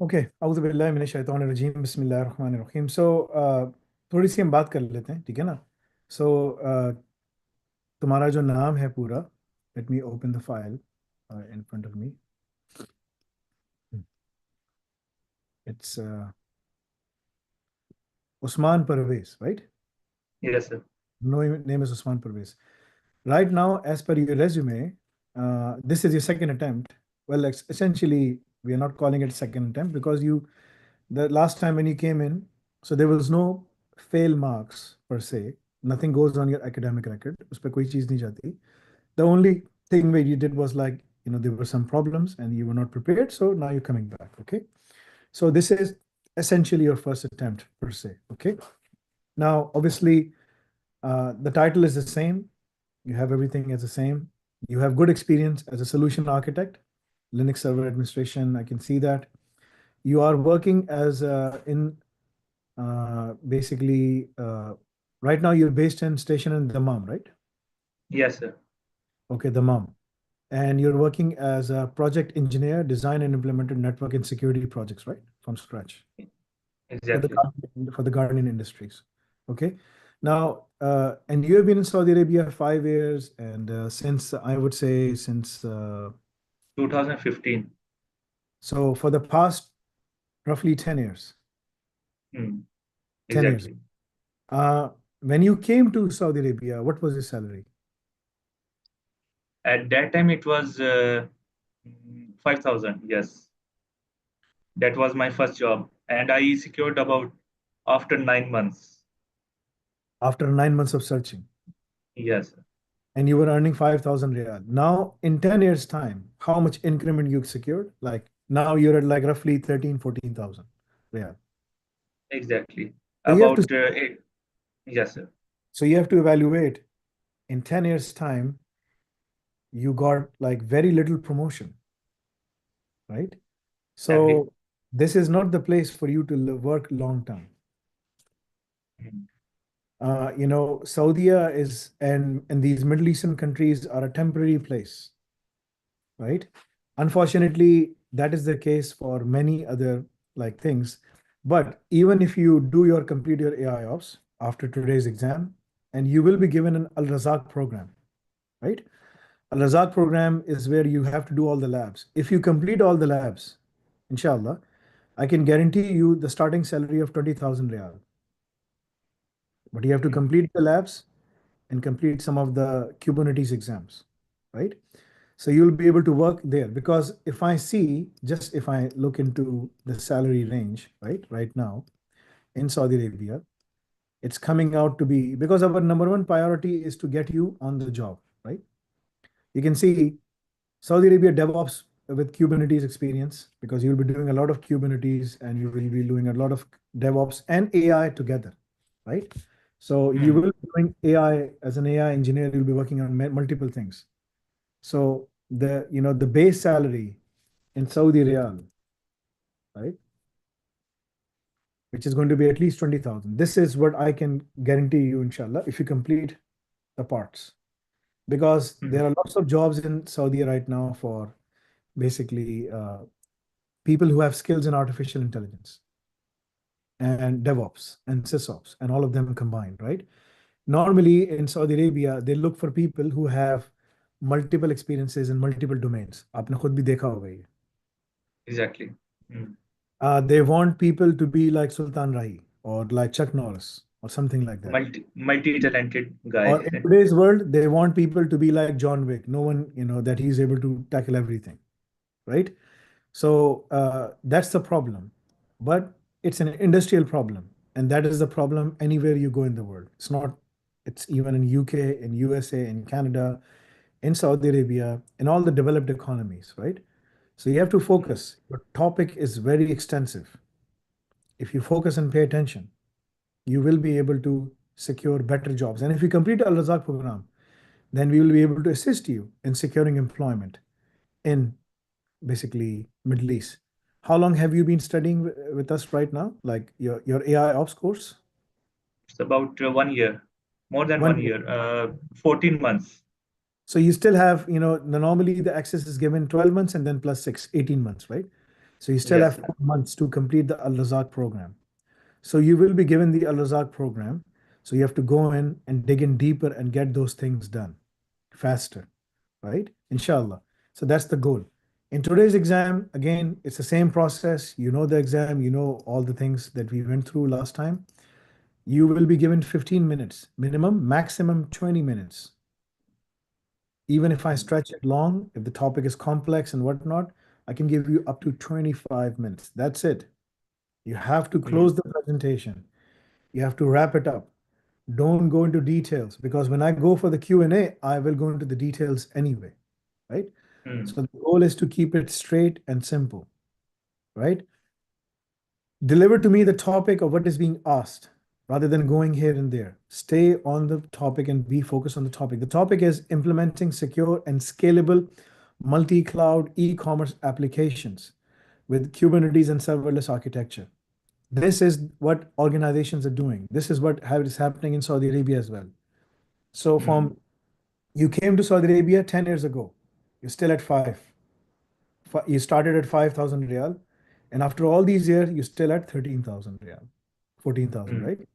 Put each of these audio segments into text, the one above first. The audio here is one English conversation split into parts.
Okay औज़ु बिल्लाहि मिनश शैतानिर रजीम बिस्मिल्लाहिर रहमानिर रहीम। थोड़ी सी हम बात कर लेते हैं, ठीक है ना। सो तुम्हारा जो नाम है पूरा, let me open the file in front of me. It's Usman Perwaiz, right? Yes, sir. No, name is Usman Perwaiz. Right now, as per your resume, this is your second attempt. Well, essentially, we are not calling it second attempt because the last time when you came in, so there was no fail marks per se. Nothing goes on your academic record. उस पे कोई चीज़ नहीं जाती. The only thing where you did was like, there were some problems and you were not prepared. So now you're coming back. Okay. So this is essentially your first attempt per se. Okay. Now, obviously, the title is the same. You have everything as the same. You have good experience as a solution architect, Linux server administration. I can see that. You are working as in basically right now you're based in station in Dammam, right? Yes, sir. Okay, Dammam. And you're working as a project engineer, design and implemented network and security projects, right? From scratch Exactly. for the gardening industries. Okay. Now, and you have been in Saudi Arabia 5 years, and since I would say since 2015. so for the past roughly 10 years. Hmm. 10 years. Exactly. When you came to Saudi Arabia, what was your salary? At that time, it was 5,000. Yes, that was my first job, and I secured about after 9 months. After 9 months of searching, Yes, sir. and you were earning 5,000 riyal. Now, in 10 years' time, how much increment you secured? Like now you're at like roughly 13, 14,000 riyal. Exactly. So you have to, About eight. Yes, sir. so you have to evaluate in 10 years' time, you got like very little promotion, right? Exactly. So this is not the place for you to work long term. Hmm. Saudi is and these Middle Eastern countries are a temporary place, right? Unfortunately, that is the case for many other like things. But even if you do your complete your AI ops after today's exam, and you will be given an Al Razak program, right? Al Razak program is where you have to do all the labs. If you complete all the labs, inshallah, I can guarantee you the starting salary of 20,000 riyal. But you have to Hmm. complete the labs and complete some of the Kubernetes exams, right? So you'll be able to work there because if I look into the salary range, right now in Saudi Arabia, it's coming out to be because our number one priority is to get you on the job, right? You can see Saudi Arabia DevOps with Kubernetes experience because you'll be doing a lot of Kubernetes and you will be doing a lot of DevOps and AI together, right? So you Hmm. will be doing AI as an AI engineer, you'll be working on multiple things. So the base salary in Saudi Riyal, right, which is going to be at least 20,000. This is what I can guarantee you, inshallah, if you complete the parts. Because Hmm. there are lots of jobs in Saudi right now for basically people who have skills in artificial intelligence and DevOps and SysOps and all of them combined, right? Normally in Saudi Arabia, they look for people who have multiple experiences in multiple domains. आपने खुद भी देखा होगा ये. Exactly. Hmm. They want people to be like Sultan Rai or like Chuck Norris or something like that. Multi-talented guy. Or in today's world, they want people to be like John Wick. No one, that he's able to tackle everything, right? So that's the problem. But it's an industrial problem. And that is the problem anywhere you go in the world. It's even in UK, in USA, in Canada, in Saudi Arabia, in all the developed economies, right? So you have to focus. Your topic is very extensive. If you focus and pay attention, you will be able to secure better jobs. And if you complete Al Razak program, then we will be able to assist you in securing employment in basically Middle East. How long have you been studying with us right now? Like your AI ops course? It's about 1 year, more than 1 year. 1 year, 14 months. So you still have, normally the access is given 12 months and then plus 6, 18 months, right? So you still Yes, have sir. 4 months to complete the Al Razak program. So you will be given the Al Razak program. So you have to go in and dig in deeper and get those things done faster, right? Inshallah. So that's the goal. In today's exam, again, it's the same process. You know the exam, you know all the things that we went through last time. You will be given 15 minutes minimum, maximum 20 minutes. Even if I stretch it long, if the topic is complex and whatnot, I can give you up to 25 minutes. That's it. You have to Mm, close the presentation. You have to wrap it up. Don't go into details because when I go for the Q&A, I will go into the details anyway, right? mm, So the goal is to keep it straight and simple, right? Deliver to me the topic of what is being asked rather than going here and there. Stay on the topic and be focused on the topic. The topic is implementing secure and scalable multi-cloud e-commerce applications with Kubernetes and serverless architecture. This is what organizations are doing. This is what is happening in Saudi Arabia as well. So mm, from you came to Saudi Arabia 10 years ago, you're still at five. You started at 5,000 riyal, and after all these years, you're still at 13,000 riyal, 14,000, mm. right?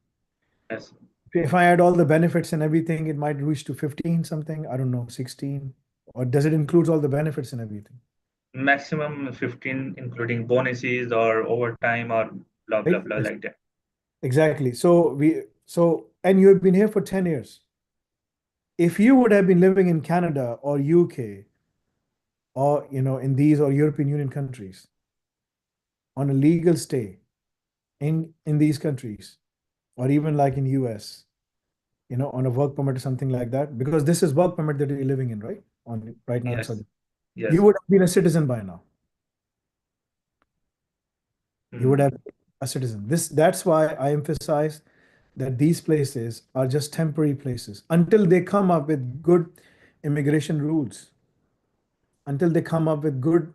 Yes. If I add all the benefits and everything, it might reach to 15 something. I don't know, 16. Or does it include all the benefits and everything? Maximum 15, including bonuses or overtime or blah blah Right? blah like that. Exactly. And you have been here for 10 years. If you would have been living in Canada or UK or in these or European Union countries on a legal stay in these countries, or even like in US, on a work permit or something like that, because this is work permit that you're living in, right? On right now in Yes. Saudi. You Yes. would have been a citizen by now. You would Mm, have been a citizen. That's why I emphasize that these places are just temporary places until they come up with good immigration rules, until they come up with good,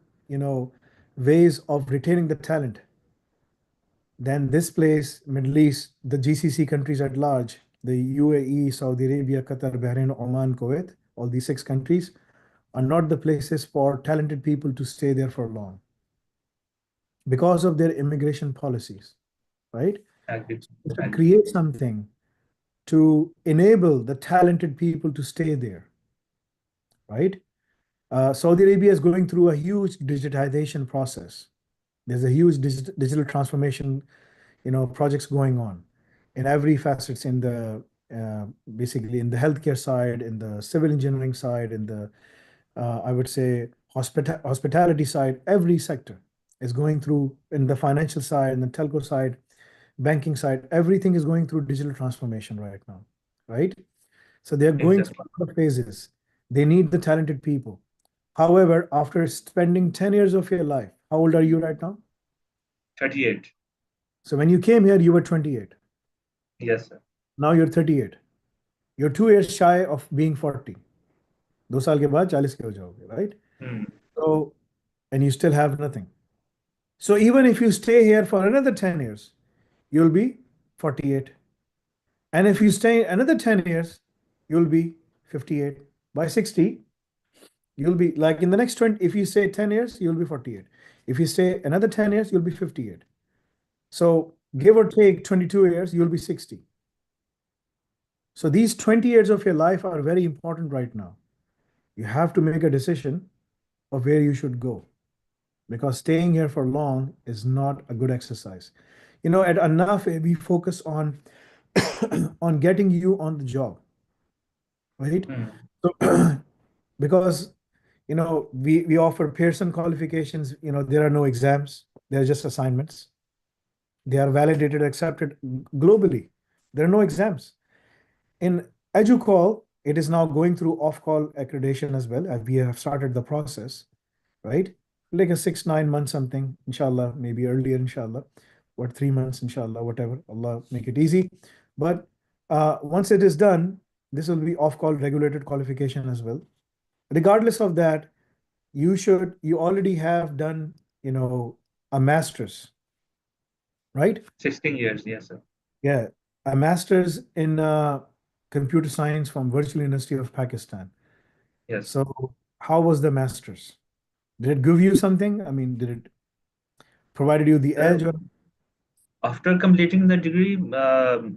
ways of retaining the talent. Then this place, Middle East, the GCC countries at large, the UAE, Saudi Arabia, Qatar, Bahrain, Oman, Kuwait, all these 6 countries are not the places for talented people to stay there for long because of their immigration policies, right? agree. So we should Agree. create something to enable the talented people to stay there, right? Saudi Arabia is going through a huge digitization process. There's a huge digital transformation, projects going on in every facets in the basically in the healthcare side, in the civil engineering side, in the I would say hospitality side. Every sector is going through in the financial side, in the telco side, banking side. Everything is going through digital transformation right now, right? So they are going through Exactly. a lot of phases. They need the talented people. However, after spending 10 years of your life, how old are you right now? 38. So when you came here, you were 28. Yes, sir. Now you're 38. You're 2 years shy of being 40. 2 साल के बाद 40 के हो जाओगे, right? Mm, So, and you still have nothing. So even if you stay here for another 10 years, you'll be 48. And if you stay another 10 years, you'll be 58. By 60, you'll be like in the next 20, if you stay 10 years, you'll be 48. If you stay another 10 years, you'll be 58. So give or take 22 years, you'll be 60. So these 20 years of your life are very important right now. You have to make a decision of where you should go because staying here for long is not a good exercise. At enough we focus on on getting you on the job, right? mm. So because we offer Pearson qualifications, there are no exams, they're just assignments. They are validated, accepted globally. There are no exams. In EduQual, it is now going through off-call accreditation as well. We have started the process, right? Like a 6, 9 months something, inshallah, maybe earlier, inshallah, or 3 months, inshallah, whatever. Allah make it easy. But once it is done, this will be off-call regulated qualification as well. Regardless of that, you already have done, a master's, right? 16 years. Yes, sir. Yeah, a master's in computer science from Virtual University of Pakistan. Yes. So how was the master's? Did it give you something? I mean, did it? provided you the edge? Or After completing the degree, the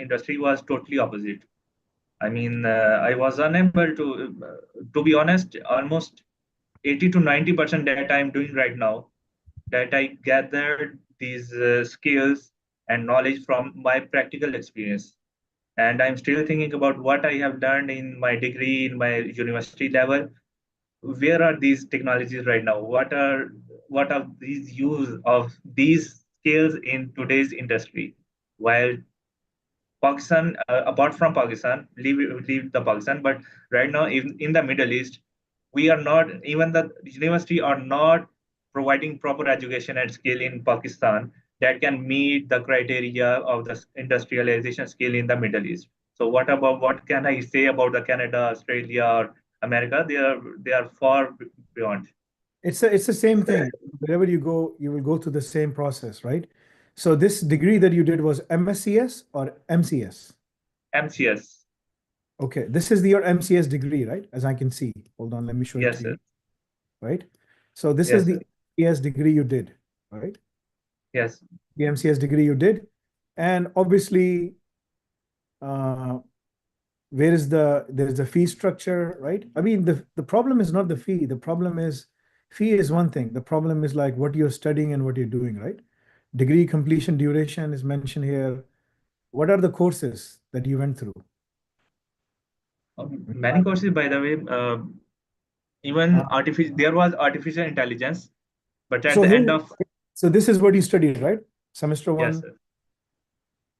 industry was totally opposite. I mean, I was unable to be honest, almost 80 to 90% that I'm doing right now, that I gathered these skills and knowledge from my practical experience. And I'm still thinking about what I have learned in my degree, in my university level. Where are these technologies right now? What are these use of these skills in today's industry? While Pakistan, apart from Pakistan, leave the Pakistan, but right now in the Middle East, we are not, even the university are not providing proper education and skill in Pakistan that can meet the criteria of the industrialization skill in the Middle East. So what can I say about the Canada, Australia, or America? They are far beyond. it's the same thing. Wherever you go, you will go through the same process, right? So this degree that you did was MSCS or MCS? MCS. Okay, this is your MCS degree, right? As I can see. Hold on, let me show it Yes, to sir. you, right? So this is Yes, the sir. MCS degree you did, right? Yes. The MCS degree you did. And obviously, uh, there's the fee structure, right? I mean, the problem is not the fee. The problem is fee is one thing. The problem is like what you're studying and what you're doing, right? Degree completion duration is mentioned here. What are the courses that you went through? Many courses, by the way, Uh, even there was artificial intelligence, but at so the end here, of, so this is what you studied, right? Semester yes, one. sir.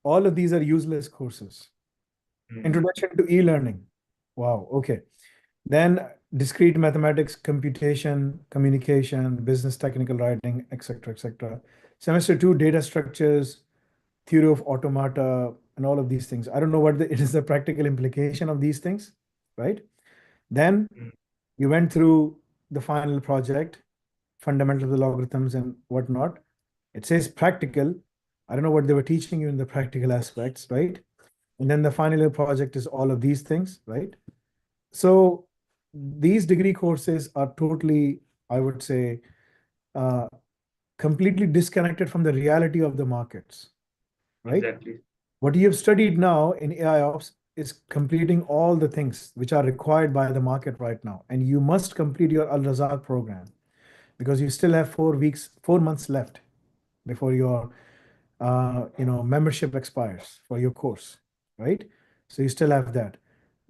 All of these are useless courses. Mm, Introduction to e-learning. Wow. Okay. Then discrete mathematics, computation, communication, business technical writing, etc., etc. Semester two, data structures, theory of automata, and all of these things. I don't know what it is the practical implication of these things, right? Then mm, you went through the final project, fundamentals of the logarithms and whatnot. It says practical. I don't know what they were teaching you in the practical aspects, right? And then the final year project is all of these things, right? So these degree courses are totally, I would say, uh, completely disconnected from the reality of the markets, right? exactly. What you have studied now in AI ops is completing all the things which are required by the market right now. And you must complete your Al Razak program because you still have 4 weeks, 4 months left before your membership expires for your course, right? So you still have that.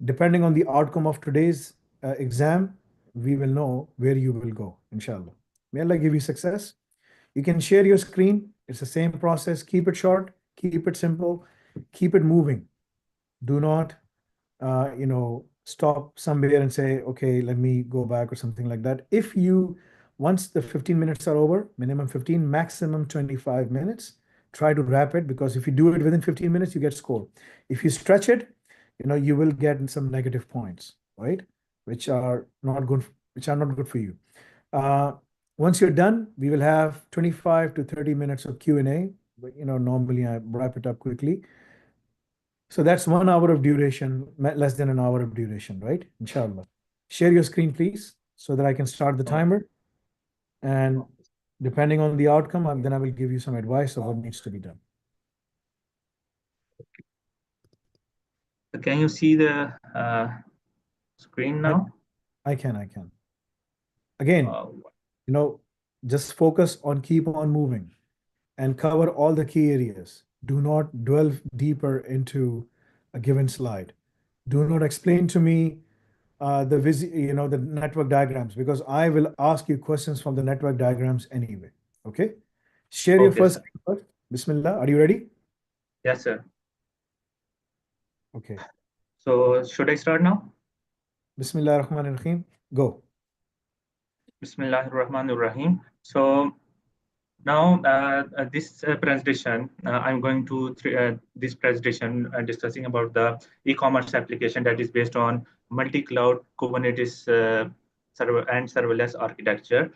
Depending on the outcome of today's exam, we will know where you will go, inshallah. May Allah give you success. You can share your screen. It's the same process. Keep it short, keep it simple, keep it moving. Do not stop somewhere and say, okay, let me go back or something like that. If you, once the 15 minutes are over, minimum 15, maximum 25 minutes, try to wrap it because if you do it within 15 minutes, you get score. If you stretch it, you will get some negative points, right? Which are not good, which are not good for you. Uh, Once you're done, we will have 25 to 30 minutes of Q&A. But, normally I wrap it up quickly. So that's 1 hour of duration, less than an hour of duration, right? Inshallah. Share your screen, please, so that I can start the Oh, timer. And oh. depending on the outcome, then I will give you some advice of what needs to be done. So can you see the screen I, now? I can, I can. Again, Uh, just focus on keep on moving and cover all the key areas. Do not delve deeper into a given slide. Do not explain to me the network diagrams because I will ask you questions from the network diagrams anyway. Okay. Share your okay, first sir. screen first. Bismillah. Are you ready? Yes, sir. Okay. So should I start now? Bismillah Rahman Rahim. Go. Bismillahir Rahmanir Rahim. So now this presentation, I'm going to this presentation discussing about the e-commerce application that is based on multi-cloud Kubernetes server and serverless architecture.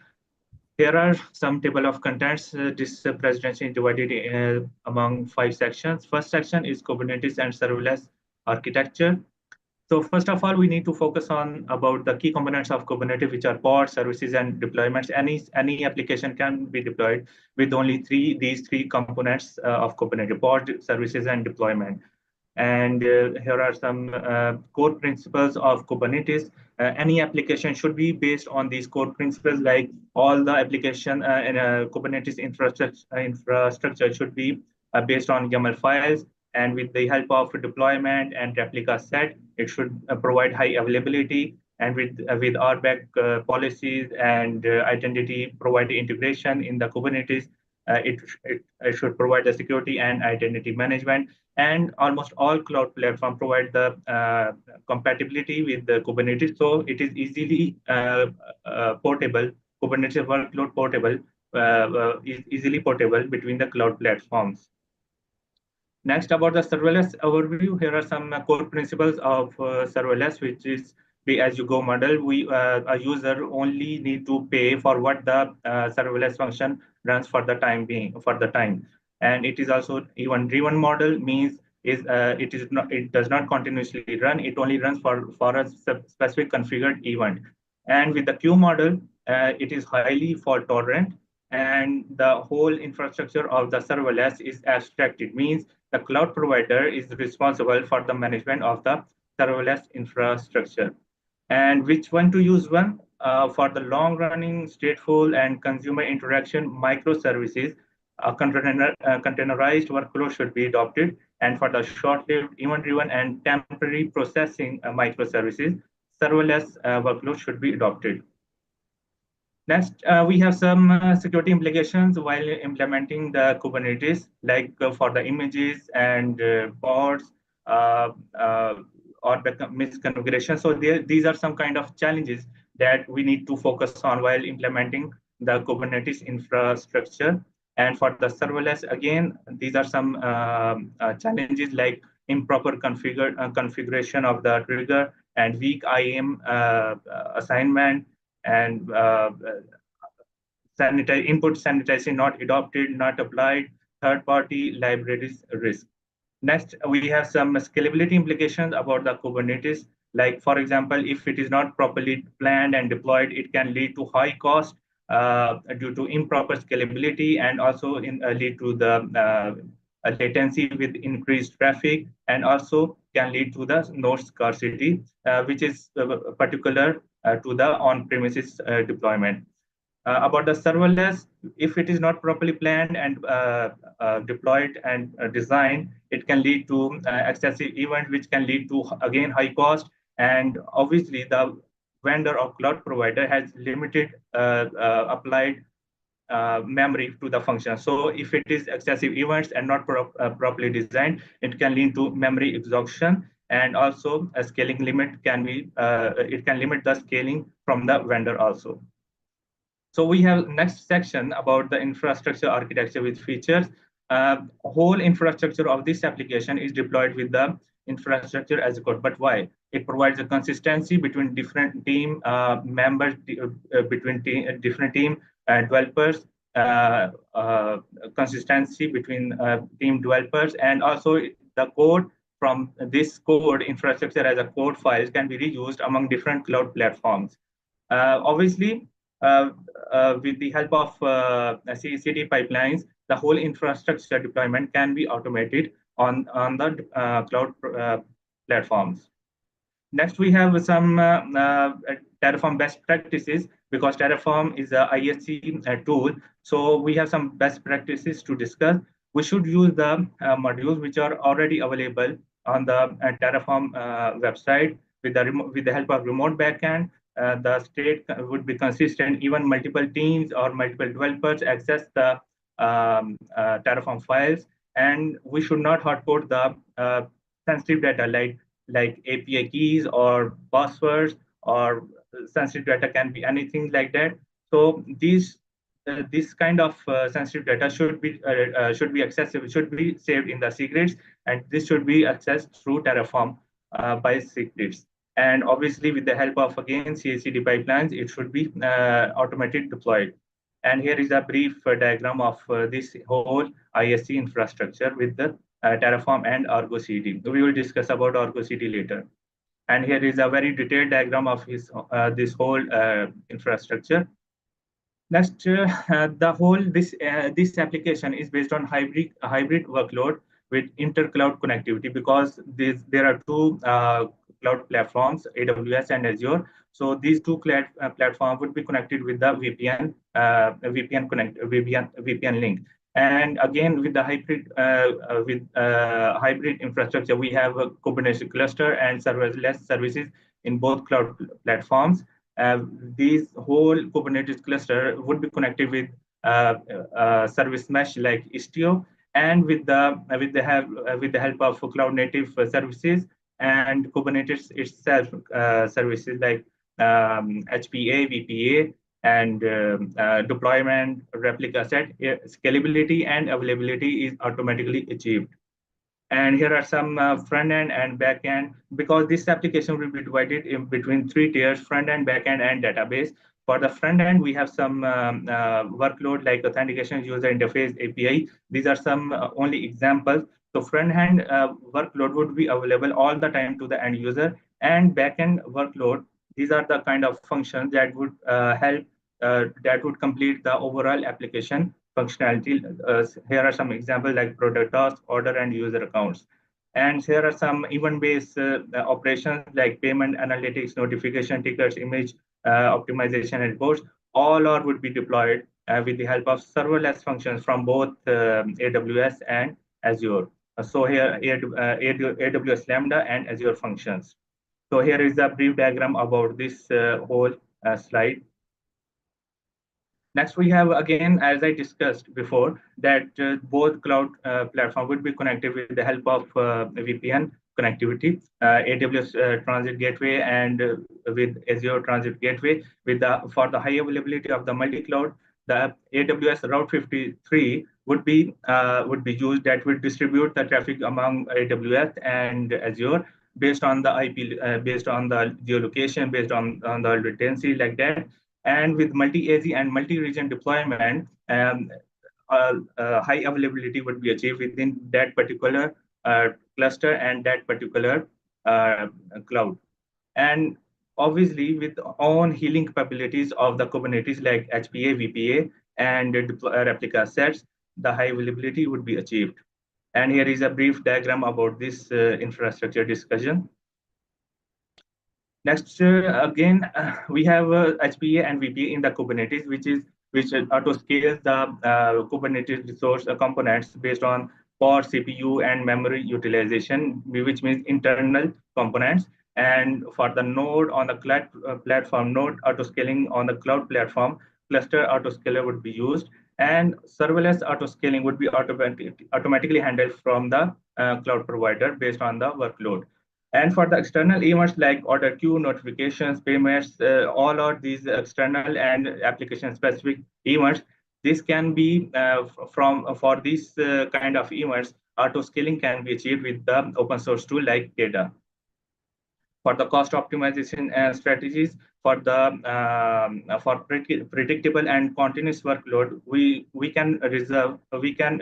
Here are some table of contents. This presentation is divided among 5 sections. First section is Kubernetes and serverless architecture. So first of all, we need to focus on about the key components of Kubernetes, which are pods, services, and deployments. Any application can be deployed with only these three components of Kubernetes: pod, services, and deployment. And here are some core principles of Kubernetes. Any application should be based on these core principles, like all the application in Kubernetes infrastructure should be based on YAML files, and with the help of deployment and replica set, it should provide high availability, and with RBAC policies and identity provide integration in the Kubernetes. It should provide the security and identity management, and almost all cloud platforms provide the compatibility with the Kubernetes, so it is easily portable. Kubernetes workload portable is easily portable between the cloud platforms. Next, about the serverless overview, here are some core principles of serverless, which is pay-as-you-go model. A user only need to pay for what the serverless function runs for the time. And it is also event-driven model, means it does not continuously run. It only runs for a specific configured event. And with the queue model, it is highly fault tolerant, and the whole infrastructure of the serverless is abstracted, means the cloud provider is responsible for the management of the serverless infrastructure. And which one to use one? For the long-running, stateful, and consumer interaction microservices, containerized workflow should be adopted. And for the short-lived, event-driven, and temporary processing microservices, serverless workload should be adopted. Next, we have some security implications while implementing the Kubernetes, like for the images and pods or the misconfiguration. So these are some kind of challenges that we need to focus on while implementing the Kubernetes infrastructure. And for the serverless, again, these are some challenges like improper configuration of the trigger and weak IAM assignment, and input sanitization not adopted, not applied, third-party libraries risk. Next, we have some scalability implications about the Kubernetes. Like, for example, if it is not properly planned and deployed, it can lead to high cost due to improper scalability, and also lead to the latency with increased traffic, and also can lead to the node scarcity, which is particular to the on-premises deployment. About the serverless, if it is not properly planned and deployed and designed, it can lead to excessive event, which can lead to, again, high cost. And obviously, the vendor or cloud provider has limited applied memory to the function. So if it is excessive events and not properly designed, it can lead to memory exhaustion, and also a scaling limit can be, it can limit the scaling from the vendor also. So we have next section about the infrastructure architecture with features. Whole infrastructure of this application is deployed with the infrastructure as a code. But why? It provides a consistency between different team members, between different team developers, consistency between team developers, and also the code from this code infrastructure as a code files can be reused among different cloud platforms. Obviously, with the help of CI/CD pipelines, the whole infrastructure deployment can be automated on the cloud platforms. Next, we have some Terraform best practices, because Terraform is a ISC tool. So we have some best practices to discuss. We should use the modules which are already available on the Terraform website. With the help of remote backend, the state would be consistent. Even multiple teams or multiple developers access the Terraform files, and we should not hardcode the sensitive data like API keys or passwords, or sensitive data can be anything like that. So this kind of sensitive data should be accessible, should be saved in the secrets, and this should be accessed through Terraform by secrets. And obviously, with the help of, again, CI/CD pipelines, it should be automated deployed. And here is a brief diagram of this whole ISC infrastructure with the Terraform and Argo CD. We will discuss about Argo CD later. And here is a very detailed diagram of this whole infrastructure. Next, the whole this application is based on hybrid workload with inter-cloud connectivity, because there are two cloud platforms, AWS and Azure. So these two platforms would be connected with the VPN link. And again, with the hybrid infrastructure, we have a Kubernetes cluster and serverless services in both cloud platforms. These whole Kubernetes cluster would be connected with service mesh like Istio, and with the help of cloud native services and Kubernetes itself, services like HPA, VPA, and deployment, replica set. Scalability and availability is automatically achieved. And here are some front end and back end, because this application will be divided in between three tiers: front end, back end, and database. For the front end, we have some workload like authentication, user interface, API. These are some only examples. So front end workload would be available all the time to the end user, and back end workload, these are the kind of functions that would help, that would complete the overall application functionality. Here are some examples like product tasks, order, and user accounts. And here are some event-based operations like payment, analytics, notification, tickets, image optimization, and reports. All are would be deployed with the help of serverless functions from both AWS and Azure. So here, AWS Lambda and Azure functions. So here is a brief diagram about this whole slide. Next, we have, again, as I discussed before, that both cloud platform would be connected with the help of VPN connectivity, AWS Transit Gateway, and with Azure Transit Gateway. For the high availability of the multi-cloud, the AWS Route 53 would be used, that would distribute the traffic among AWS and Azure based on the IP, based on the geolocation, based on the latency, like that. And with multi-AZ and multi-region deployment, high availability would be achieved within that particular cluster and that particular cloud. And obviously, with own healing capabilities of the Kubernetes like HPA, VPA, and replica sets, the high availability would be achieved. And here is a brief diagram about this infrastructure discussion. Next, again, we have HPA and VPA in the Kubernetes, which auto scales the Kubernetes resource components based on core CPU and memory utilization, which means internal components. And for the node on the cloud platform, node auto scaling on the cloud platform, cluster auto scaler would be used, and serverless auto scaling would be automatically handled from the cloud provider based on the workload. And for the external events like order queue, notifications, payments, all of these external and application-specific events, this can be for these kind of events, auto-scaling can be achieved with the open source tool like Data. For the cost optimization strategies, for predictable and continuous workload, we can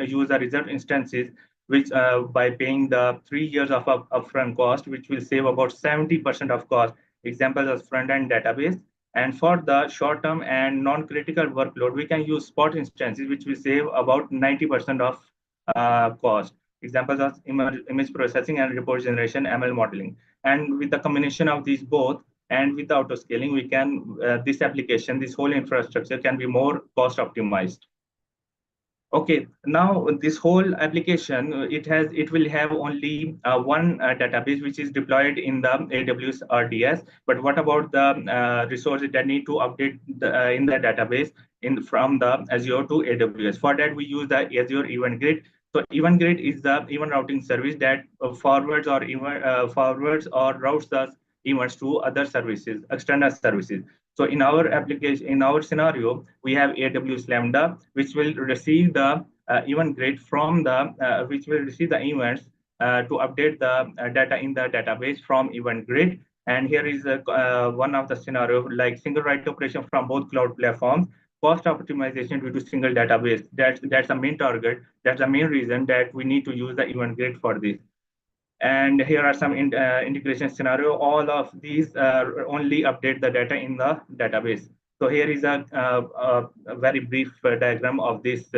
use the reserved instances, which by paying the 3 years of upfront cost, which will save about 70% of cost. Examples of front-end database. And for the short-term and non-critical workload, we can use spot instances, which will save about 90% of cost. Examples of image processing and report generation, ML modeling. And with the combination of these both, and with the auto scaling, we can this whole infrastructure can be more cost optimized. Okay, now this whole application, it will have only one database which is deployed in the AWS RDS. But what about the resources that need to update in the database from the Azure to AWS? For that, we use the Azure Event Grid. So Event Grid is the event routing service that forwards or routes the events to other services, external services. So in our application, in our scenario, we have AWS Lambda, which will receive the event grid from the which will receive the events to update the data in the database from event grid. And here is one of the scenario, like single write operation from both cloud platforms, cost optimization due to single database. That's the main target. That's the main reason that we need to use the event grid for this. And here are some integration scenario. All of these only update the data in the database. So here is a very brief diagram of this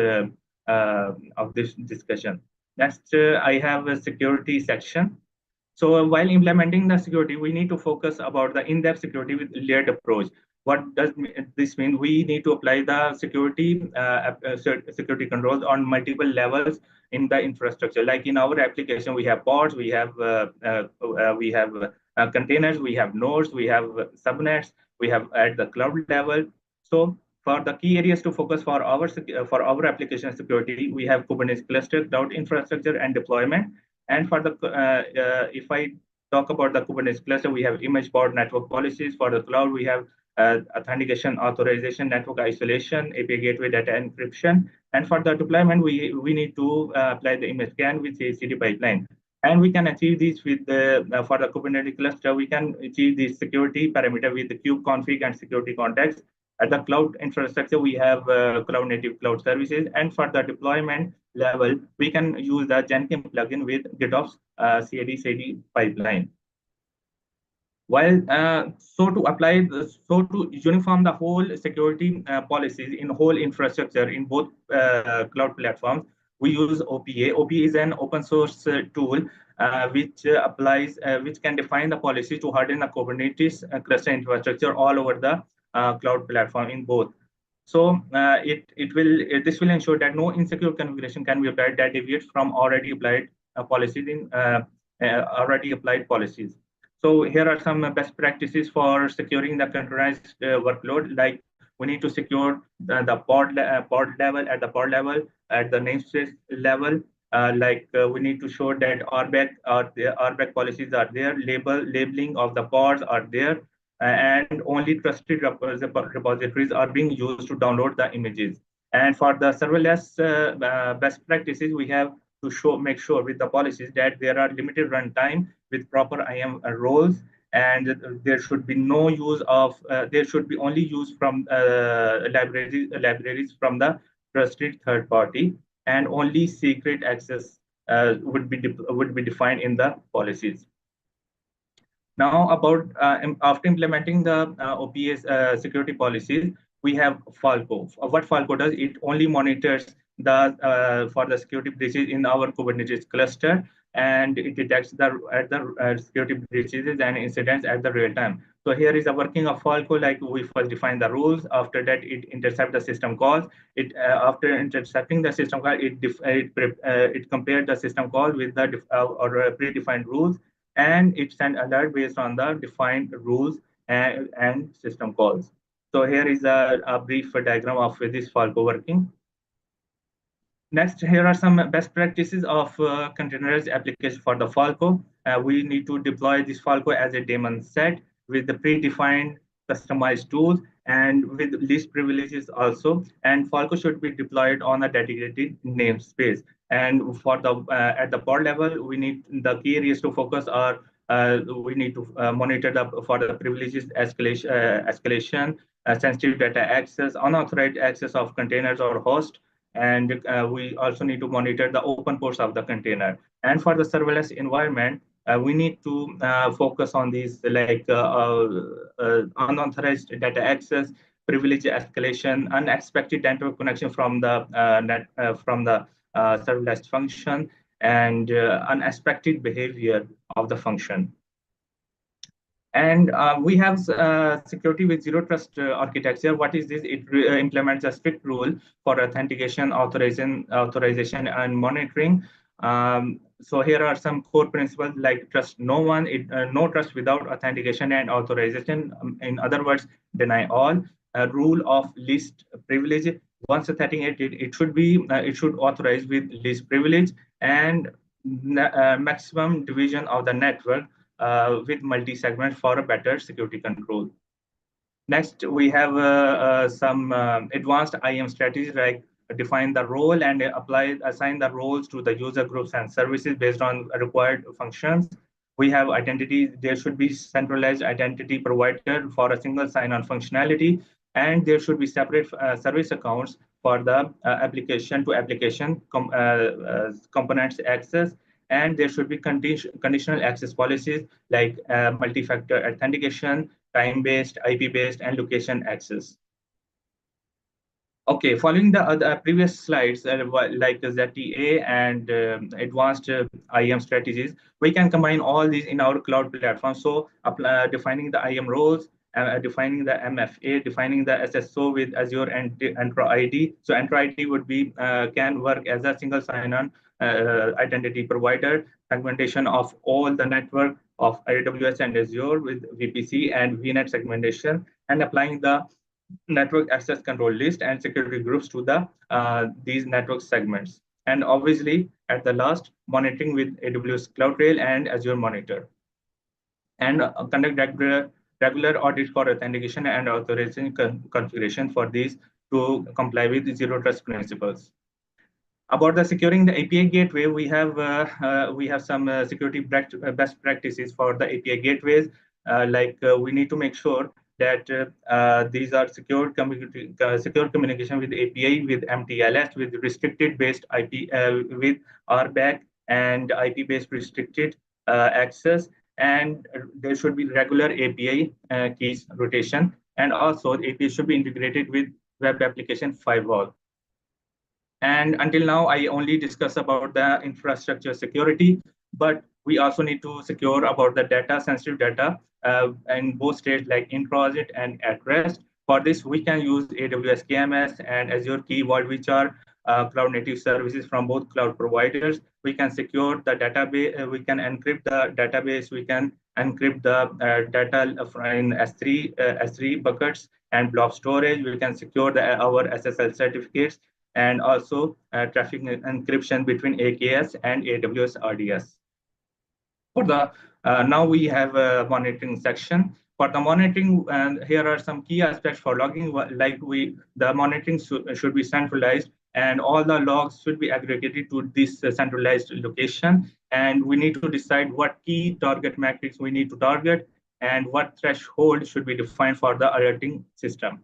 discussion. Next, I have a security section. So while implementing the security, we need to focus about the in-depth security with layered approach. What does this mean? We need to apply the security controls on multiple levels in the infrastructure. Like in our application, we have pods, we have containers, we have nodes, we have subnets, we have at the cloud level. So for the key areas to focus for our application security, we have Kubernetes cluster, cloud infrastructure, and deployment. And for the if I talk about the Kubernetes cluster, we have image pod network policies. For the cloud, we have authentication, authorization, network isolation, API gateway, data encryption. And for the deployment, we need to apply the image scan with CI/CD pipeline. And we can achieve this with for the Kubernetes cluster, we can achieve the security parameter with the kubeconfig and security context. At the cloud infrastructure, we have cloud native cloud services. And for the deployment level, we can use the Jenkins plugin with GitOps CI/CD pipeline. While so to uniform the whole security policies in whole infrastructure in both cloud platforms, we use OPA. OPA is an open source tool which can define the policy to harden the Kubernetes cluster infrastructure all over the cloud platform in both. So this will ensure that no insecure configuration can be applied that deviates from already applied policies. So here are some best practices for securing the containerized workload. Like we need to secure the pod level at the pod level, at the namespace level. We need to show that RBAC policies are there, labeling of the pods are there, and only trusted repositories are being used to download the images. And for the serverless best practices, we have to make sure with the policies that there are limited runtime with proper IAM roles, and there should be no use of there should be only use from libraries from the trusted third party, and only secret access would be defined in the policies. Now, about after implementing the OPA's security policies, we have Falco. What Falco does, it only monitors the for the security breaches in our Kubernetes cluster, and it detects the security breaches and incidents at the real time. So here is a working of Falco. Like we first define the rules. After that, it intercepts the system calls. It after intercepting the system call, it compared the system call with the predefined rules, and it sends alert based on the defined rules and system calls. So here is a brief diagram of this Falco working. Next, here are some best practices of containerized application for the Falco. We need to deploy this Falco as a daemon set with the predefined customized tools and with least privileges also. And Falco should be deployed on a dedicated namespace. And for the at the pod level, we need the key areas to focus are we need to monitor for the privileges escalation, sensitive data access, unauthorized access of containers or host, and we also need to monitor the open ports of the container. And for the serverless environment, we need to focus on these like unauthorized data access, privilege escalation, unexpected network connection from the serverless function, and unexpected behavior of the function. And we have security with zero trust architecture. What is this? It implements a strict rule for authentication, authorization, and monitoring. So here are some core principles like trust no one, no trust without authentication and authorization. In other words, deny all. A rule of least privilege. Once authenticated, it should authorize with least privilege, and maximum division of the network with multi-segment for a better security control. Next, we have some advanced IAM strategies like define the role and assign the roles to the user groups and services based on required functions. We have identity. There should be centralized identity provider for a single sign-on functionality, and there should be separate service accounts for the application to application components access. and there should be conditional access policies like multi-factor authentication, time-based, IP-based, and location access. Okay, following the previous slides, like the ZTA and advanced IAM strategies, we can combine all these in our cloud platform. So defining the IAM roles, defining the MFA, defining the SSO with Azure and Entra ID. So Entra ID would be can work as a single sign-on identity provider, segmentation of all the network of AWS and Azure with VPC and VNet segmentation, and applying the network access control list and security groups to the these network segments. And obviously, at the last, monitoring with AWS CloudTrail and Azure Monitor. And conduct regular audits for authentication and authorization configuration for these to comply with zero trust principles. About the securing the API gateway, we have some security best practices for the API gateways. We need to make sure that these are secure communication with API, with MTLS, with restricted based IP, with RBAC and IP-based restricted access, and there should be regular API keys rotation, and also API should be integrated with web application firewall. And until now, I only discuss about the infrastructure security, but we also need to secure about the data, sensitive data, in both states like in transit and at rest. For this, we can use AWS KMS and Azure Key Vault, which are cloud native services from both cloud providers. We can secure the database, we can encrypt the database, we can encrypt the data in S3 buckets and blob storage. We can secure our SSL certificates, and also traffic encryption between AKS and AWS RDS. For the now we have a monitoring section. For the monitoring, here are some key aspects for logging. Like the monitoring should be centralized, and all the logs should be aggregated to this centralized location. And we need to decide what key target metrics we need to target and what threshold should be defined for the alerting system.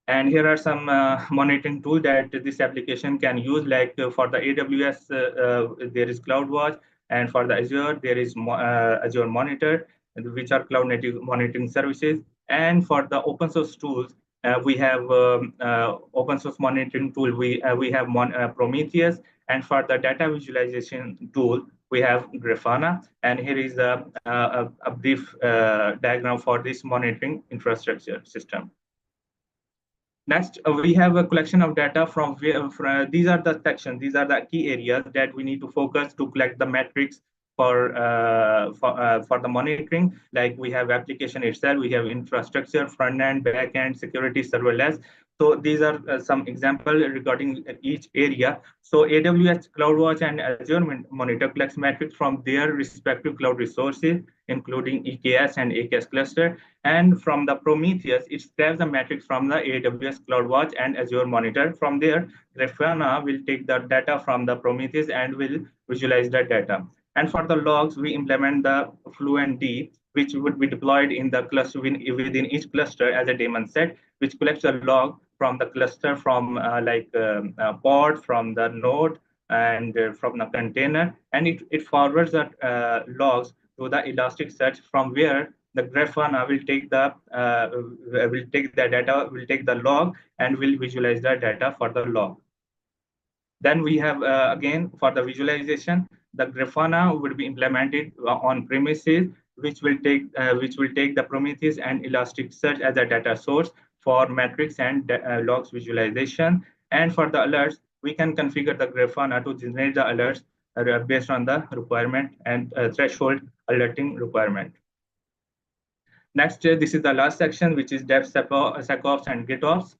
And here are some monitoring tools that this application can use. Like for the AWS, there is CloudWatch, and for the Azure, there is Azure Monitor, which are cloud native monitoring services. And for the open source tools, we have open source monitoring tool. We have Prometheus, and for the data visualization tool, we have Grafana. And here is a brief diagram for this monitoring infrastructure system. Next, we have a collection of data from these are the sections, these are the key areas that we need to focus to collect the metrics for the monitoring. Like we have application itself, we have infrastructure, front end, back end, security, serverless. So these are some examples regarding each area. So AWS CloudWatch and Azure Monitor collects metrics from their respective cloud resources, including EKS and AKS cluster. And from the Prometheus, it grabs the metrics from the AWS CloudWatch and Azure Monitor. From there, Grafana will take the data from the Prometheus and will visualize the data. And for the logs, we implement the FluentD, which would be deployed in the cluster within each cluster as a daemon set, which collects a log from the cluster, from pod, from the node, and from the container, and it forwards the logs to the Elasticsearch, from where the Grafana will take the data, will take the log, and will visualize the data for the log. Then we have again for the visualization, the Grafana would be implemented on premises, which will take the Prometheus and Elasticsearch as a data source for metrics and logs visualization. And for the alerts, we can configure the Grafana to generate the alerts based on the requirement and threshold alerting requirement. Next, this is the last section, which is DevSecOps and GitOps.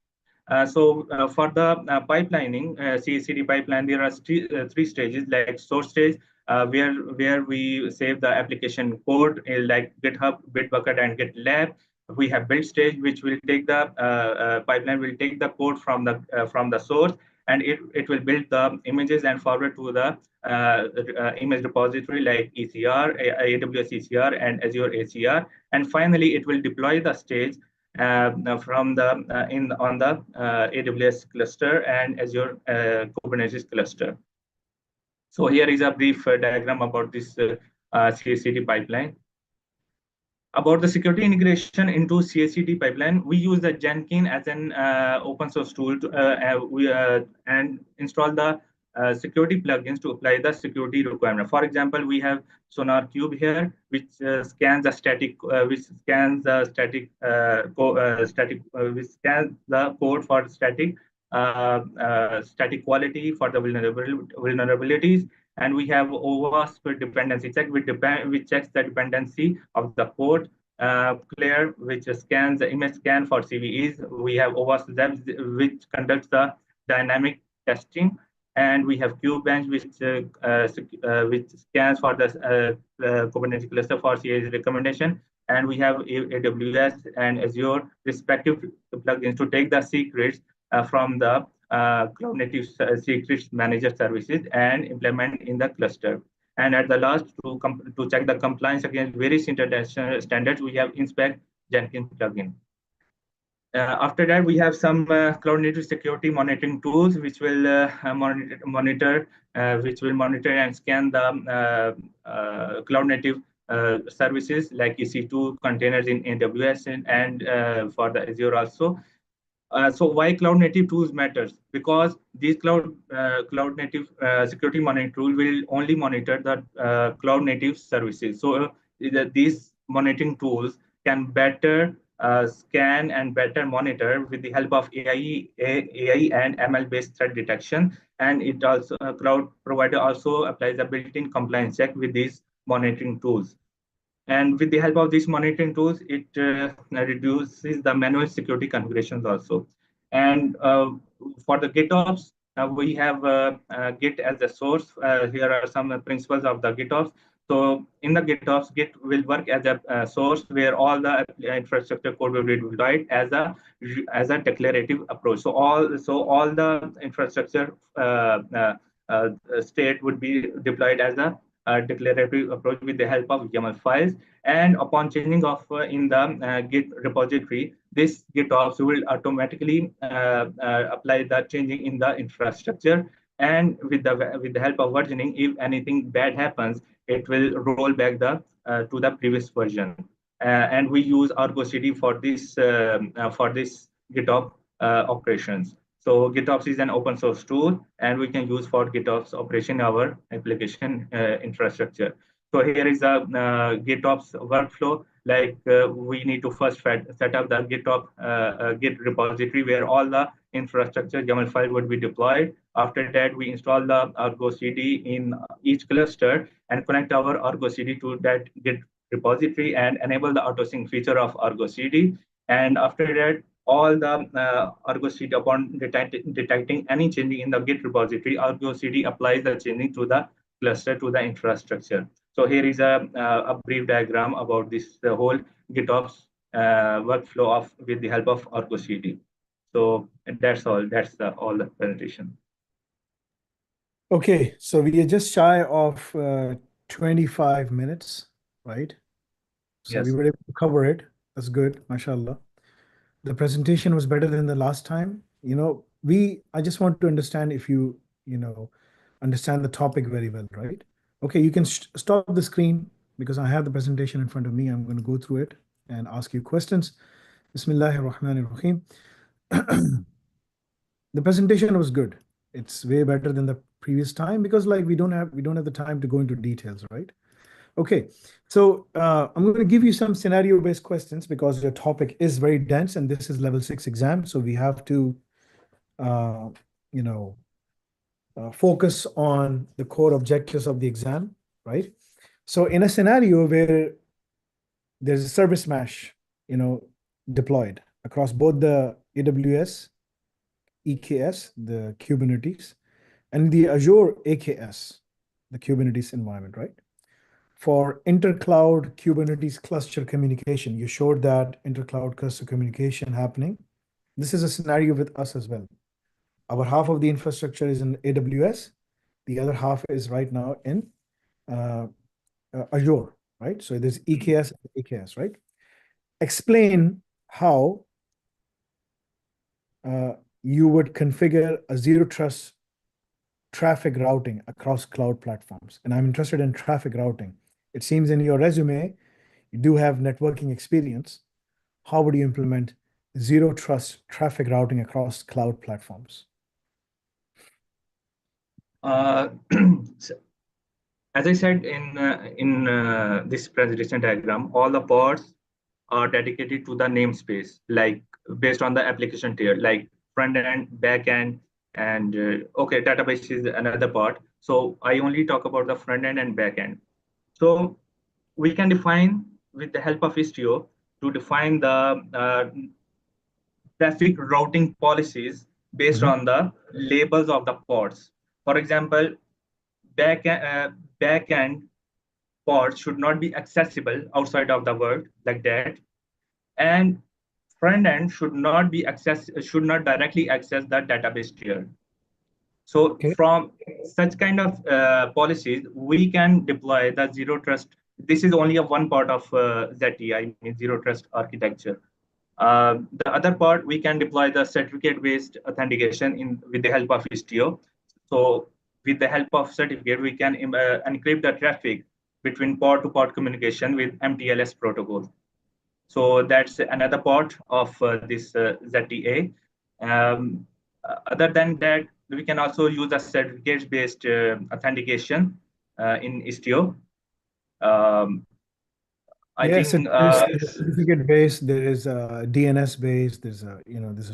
For the pipelining, CI/CD pipeline, there are three stages, like source stage, where we save the application code, like GitHub, Bitbucket, and GitLab. We have build stage, which will take the pipeline will take the code from the source, and it will build the images and forward to the image repository like ECR, AWS ECR, and Azure ACR. And finally, it will deploy the stage from the on the AWS cluster and Azure Kubernetes cluster. So here is a brief diagram about this CI/CD pipeline. About the security integration into CI/CD pipeline, we use the Jenkins as an open source tool to, and install the security plugins to apply the security requirement. For example, we have Sonar Cube here, which scans the static, which scans the which scans the code for static quality for the vulnerabilities. And we have OWASP dependency check, which checks the dependency of the code. Clear, which scans the image scan for CVEs. We have OWASP Zeb, which conducts the dynamic testing. And we have QBench, which scans for the Kubernetes cluster for CI's recommendation. And we have AWS and Azure respective plugins to take the secrets from the cloud native secrets manager services and implement in the cluster. And at the last, to check the compliance against various international standards, we have inspect Jenkins plugin. After that, we have some cloud native security monitoring tools, which will monitor and scan the cloud native services like EC2 containers in AWS and for the Azure also. So why cloud native tools matters? Because these cloud native security monitoring tool will only monitor the cloud native services. So these monitoring tools can better scan and better monitor with the help of AI and ML based threat detection. And it also cloud provider also applies a built-in compliance check with these monitoring tools. And with the help of these monitoring tools, it reduces the manual security configurations also. And for the GitOps, we have Git as a source. Here are some principles of the GitOps. So in the GitOps, Git will work as a source where all the infrastructure code will be deployed as a declarative approach. So all the infrastructure state would be deployed as a declarative approach with the help of YAML files. And upon changing of in the Git repository, this GitOps will automatically apply the changing in the infrastructure. And with the help of versioning, if anything bad happens, it will roll back the to the previous version. And we use Argo CD for this GitOps operations. So GitOps is an open source tool, and we can use for GitOps operation our application infrastructure. So here is a GitOps workflow. Like we need to first set up the GitOps Git repository where all the infrastructure YAML file would be deployed. After that, we install the Argo CD in each cluster and connect our Argo CD to that Git repository and enable the auto sync feature of Argo CD. And after that, all the Argo CD, upon detecting any changing in the Git repository, Argo CD applies the changing to the cluster, to the infrastructure. So here is a brief diagram about this whole GitOps workflow with the help of Argo CD. So that's all. That's all the presentation. Okay, so we are just shy of 25 minutes, right? So Yes. we were able to cover it. That's good, mashallah. The presentation was better than the last time. I just want to understand if you understand the topic very well, right? Okay, you can stop the screen because I have the presentation in front of me. I'm going to go through it and ask you questions. Bismillahir Rahmanir Rahim. The presentation was good. It's way better than the previous time because we don't have the time to go into details, right? Okay, so I'm going to give you some scenario-based questions because your topic is very dense and this is level 6 exam. So we have to, focus on the core objectives of the exam, right? So in a scenario where there's a service mesh, deployed across both the AWS, EKS, the Kubernetes, and the Azure AKS, the Kubernetes environment, right? For intercloud Kubernetes cluster communication, you showed that intercloud cluster communication happening. This is a scenario with us as well. Our half of the infrastructure is in AWS. The other half is right now in Azure, right? So there's EKS and AKS, right? Explain how you would configure a zero trust traffic routing across cloud platforms. And I'm interested in traffic routing. It seems in your resume, you do have networking experience. How would you implement zero trust traffic routing across cloud platforms? Uh, as I said in this presentation diagram, all the pods are dedicated to the namespace, like based on the application tier, like front end, back end, and okay, database is another part. So I only talk about the front end and back end. So we can define with the help of Istio to define the traffic routing policies based Mhm. on the labels of the pods. For example, back, uh, back end pods should not be accessible outside of the world like that, and front end should not directly access the database tier. So Okay. from such kind of policies, we can deploy the zero trust. This is only a one part of ZTI, means zero trust architecture. The other part, we can deploy the certificate-based authentication in with the help of Istio. So with the help of certificate, we can encrypt the traffic between pod-to-pod communication with MTLS protocol. So that's another part of this ZTA. Other than that, we can also use a certificate-based authentication in Istio. Um, I Yes, it think is certificate based. There is DNS based. There's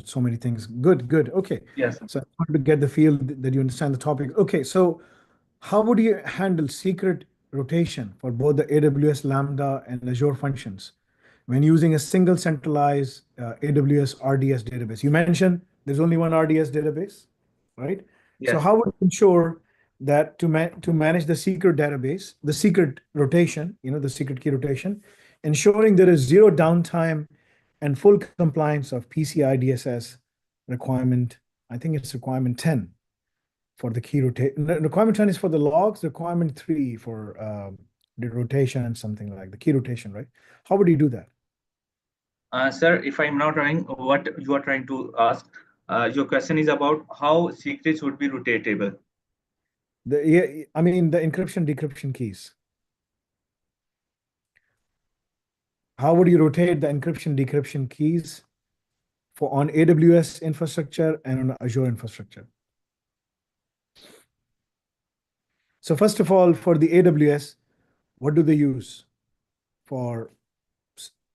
so many things. Good, good. Okay. yes, So I want to get the feel that you understand the topic. Okay. So how would you handle secret rotation for both the AWS Lambda and Azure functions when using a single centralized AWS RDS database? You mentioned there's only one RDS database, right? So yes. how would you ensure that to manage the secret database, the secret rotation, the secret key rotation, ensuring there is zero downtime and full compliance of PCI DSS requirement? I think it's requirement 10 for the key rotation. Requirement 10 is for the logs, requirement 3 for the rotation and something like the key rotation, right? How would you do that? Sir, if I'm not wrong, what you are trying to ask, your question is about how secrets would be rotatable. Yeah, I mean the encryption decryption keys. How would you rotate the encryption decryption keys for on AWS infrastructure and on Azure infrastructure? So first of all, for the AWS, what do they use for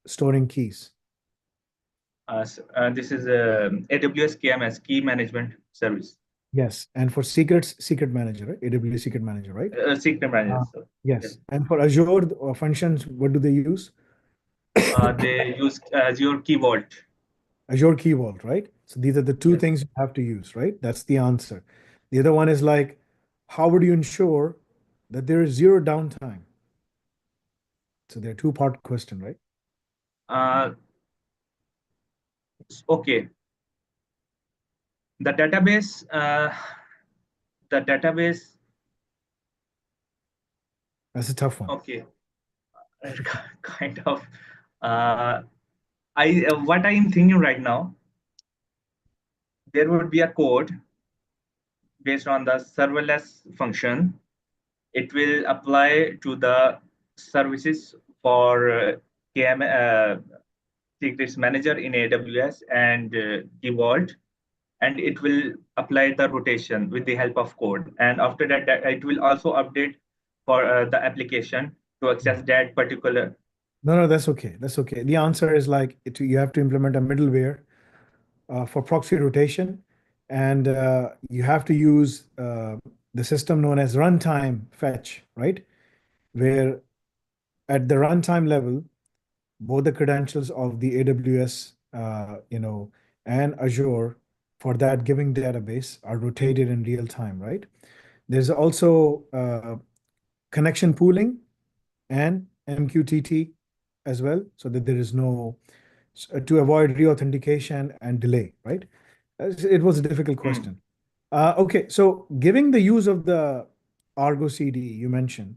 storing keys? This is AWS KMS, Key Management Service, Yes, and for secrets, Secret Manager, right? AWS Secret Manager, right? Secret Manager. Uh, So, yes. yes, and for Azure functions, what do they use? They use Azure Key Vault. Azure Key Vault, right? So these are the two Yes. things you have to use, right? That's the answer. The other one is like, how would you ensure that there is zero downtime? So they're two-part question, right? Uh, okay. The database, the database. That's a tough one. Okay, kind of. Uh, I what I am thinking right now, there would be a code based on the serverless function. It will apply to the services for KM, Secrets Manager in AWS and the Vault, and it will apply the rotation with the help of code. And after that, it will also update for the application to access that particular. No, no, that's okay. That's okay. The answer is like you have to implement a middleware for proxy rotation, and you have to use the system known as runtime fetch, right? Where at the runtime level, both the credentials of the AWS, and Azure for that giving database are rotated in real time, right? There's also connection pooling and MQTT as well, so that there is no to avoid reauthentication and delay, right? It was a difficult Hmm. question. Okay, so giving the use of the Argo CD you mentioned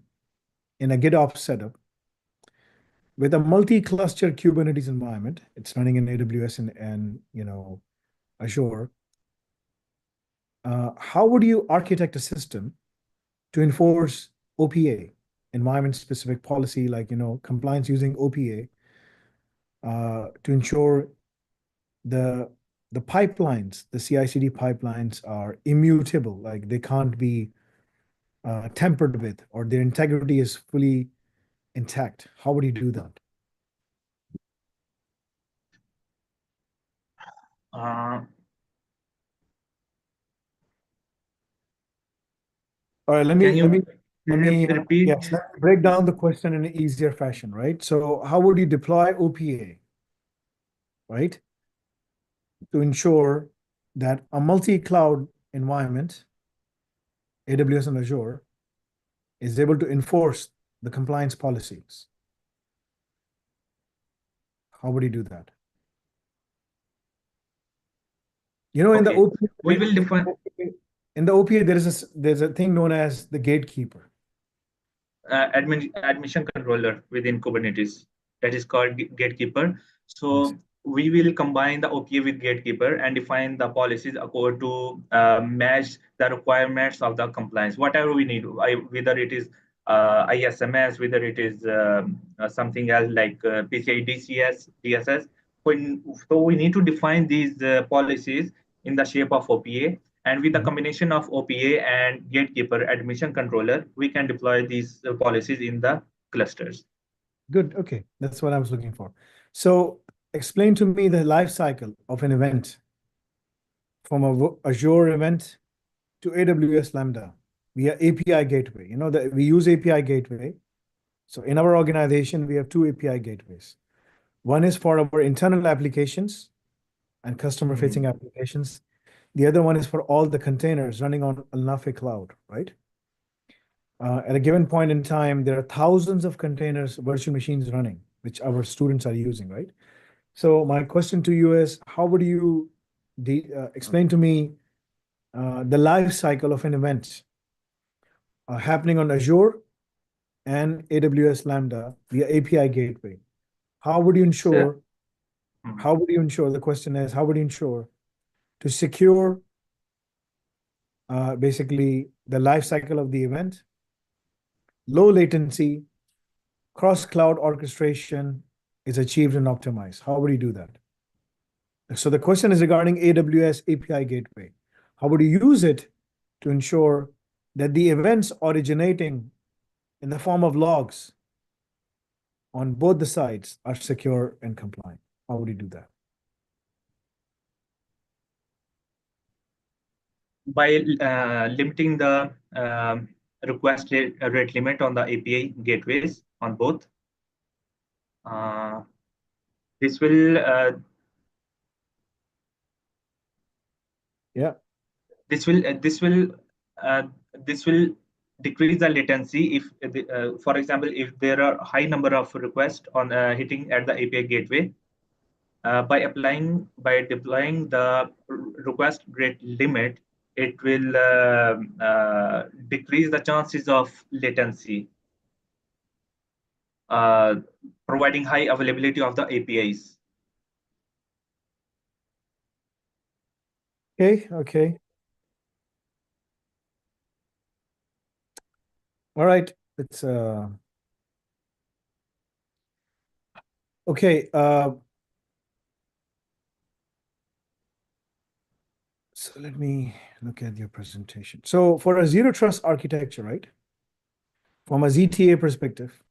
in a GitOps setup with a multi-cluster Kubernetes environment, it's running in AWS and Azure. how would you architect a system to enforce OPA, environment-specific policy, like compliance using OPA, to ensure the pipelines, the CI/CD pipelines are immutable, like they can't be tampered with, or their integrity is fully intact? How would you do that? Uh, All right, let can me you repeat? yes, let me break down the question in an easier fashion, right? So how would you deploy OPA, right, to ensure that a multi-cloud environment, AWS and Azure, is able to enforce the compliance policies? How would you do that? In the Okay, OPA, we will define there's a thing known as the gatekeeper. admission controller within Kubernetes that is called gatekeeper. Yes. So we will combine the OPA with gatekeeper and define the policies according to match the requirements of the compliance, whatever we need, whether it is ISMS, whether it is something else like PCI DCS, DSS. So we need to define these policies in the shape of OPA, and with the Mhm. combination of OPA and gatekeeper admission controller, we can deploy these policies in the clusters. Good. Okay. That's what I was looking for. So explain to me the life cycle of an event from a Azure event to AWS Lambda via API gateway. You know that we use API gateway. So in our organization, we have two API gateways. One is for our internal applications and customer-facing Mhm. applications. The other one is for all the containers running on Nafi Cloud, right? At a given point in time, there are thousands of containers, virtual machines running, which our students are using, right? So my question to you is, how would you explain to me the life cycle of an event happening on Azure and AWS Lambda via API gateway? How would you So, ensure, mhm. the question is, how would you ensure to secure basically the life cycle of the event, low latency, cross-cloud orchestration is achieved and optimized? How would you do that? So the question is regarding AWS API gateway. How would you use it to ensure that the events originating in the form of logs on both the sides are secure and compliant? How would you do that? By limiting the request rate limit on the API gateways on both, uh, this will Yeah. this will uh, this will decrease the latency if for example, if there are high number of requests on hitting at the API gateway, by deploying the request rate limit, it will decrease the chances of latency, uh, providing high availability of the APIs. Okay. Okay. All right. It's okay. So let me look at your presentation. So for a zero trust architecture, right? From a ZTA perspective,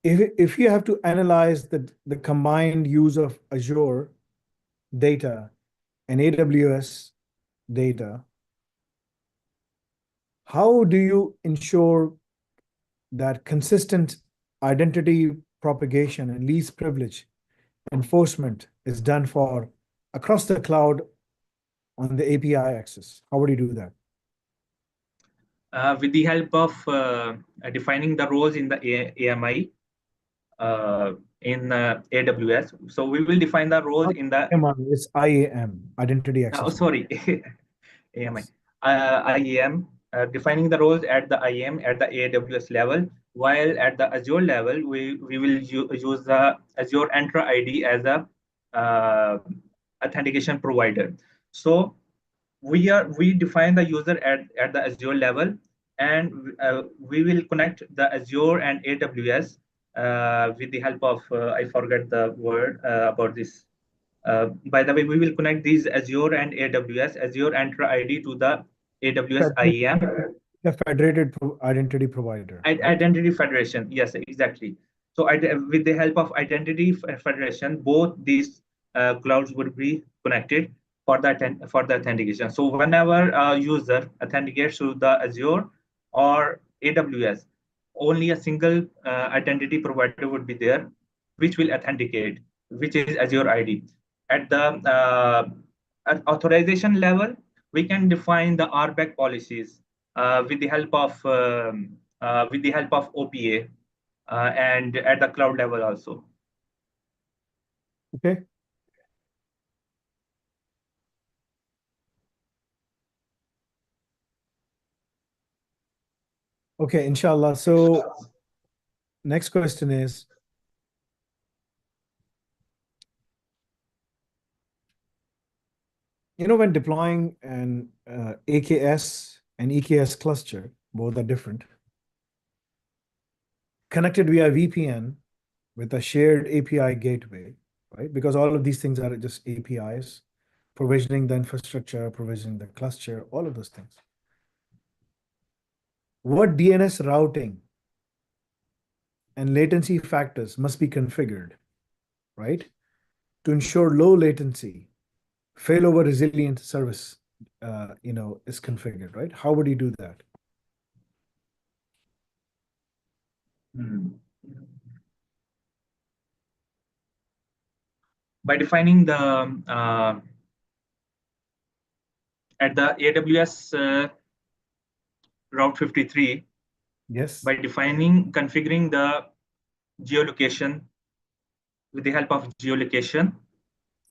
if you have to analyze the combined use of Azure data and AWS data, how do you ensure that consistent identity propagation and least privilege enforcement is done for across the cloud on the API access? How would you do that? With the help of defining the roles in the AMI in AWS. So we will define the roles Not in the AMI, it's IAM, identity oh, access sorry, AMI, Yes. IAM, defining the roles at the IAM at the AWS level, while at the Azure level, we will use the Azure Entra ID as a uh, authentication provider. So we define the user at the Azure level, and we will connect the Azure and AWS with the help of I forget the word about this. By the way, we will connect these Azure and AWS, Azure Entra ID to the AWS IAM. The federated identity provider, right? Identity Federation, yes, exactly. So with the help of Identity Federation, both these clouds would be connected for the authentication. So whenever a user authenticates to the Azure or AWS, only a single identity provider would be there, which will authenticate, which is Azure ID. At the at authorization level, we can define the RBAC policies with the help of OPA and at the cloud level also. Okay. Okay, inshallah. So next question is, when deploying an AKS and EKS cluster, both are different, connected via VPN with a shared API gateway, right? Because all of these things are just APIs, provisioning the infrastructure, provisioning the cluster, all of those things. What DNS routing and latency factors must be configured, right, to ensure low latency, failover resilient service, is configured, right? How would you do that? By defining the at the AWS Route 53, Yes. by configuring the geolocation with the help of geolocation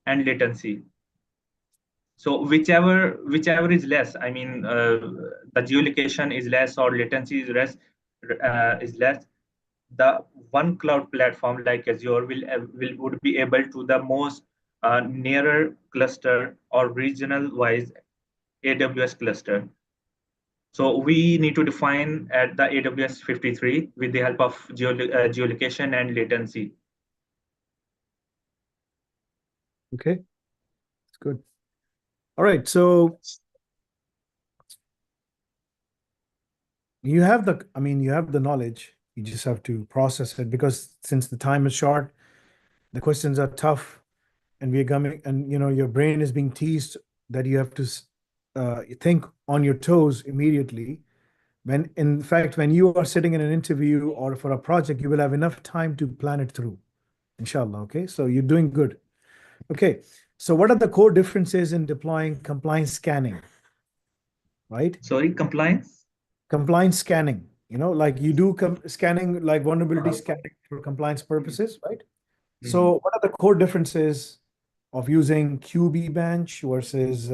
and latency. So whichever is less, I mean, the geolocation is less or latency is less. The one cloud platform like Azure would be able to the most nearer cluster or regional wise AWS cluster. So we need to define at the AWS 53 with the help of geolocation and latency. Okay, that's good. All right, so you have the knowledge. You just have to process it, because since the time is short, the questions are tough, and we're coming, and your brain is being teased that you have to think on your toes immediately. When in fact, when you are sitting in an interview or for a project, you will have enough time to plan it through. Inshallah. Okay, so you're doing good. Okay, so what are the core differences in deploying compliance scanning? Right? Sorry, compliance? Compliance scanning. Like you do scanning, like vulnerability scanning for compliance purposes, right? So what are the core differences of using QB bench versus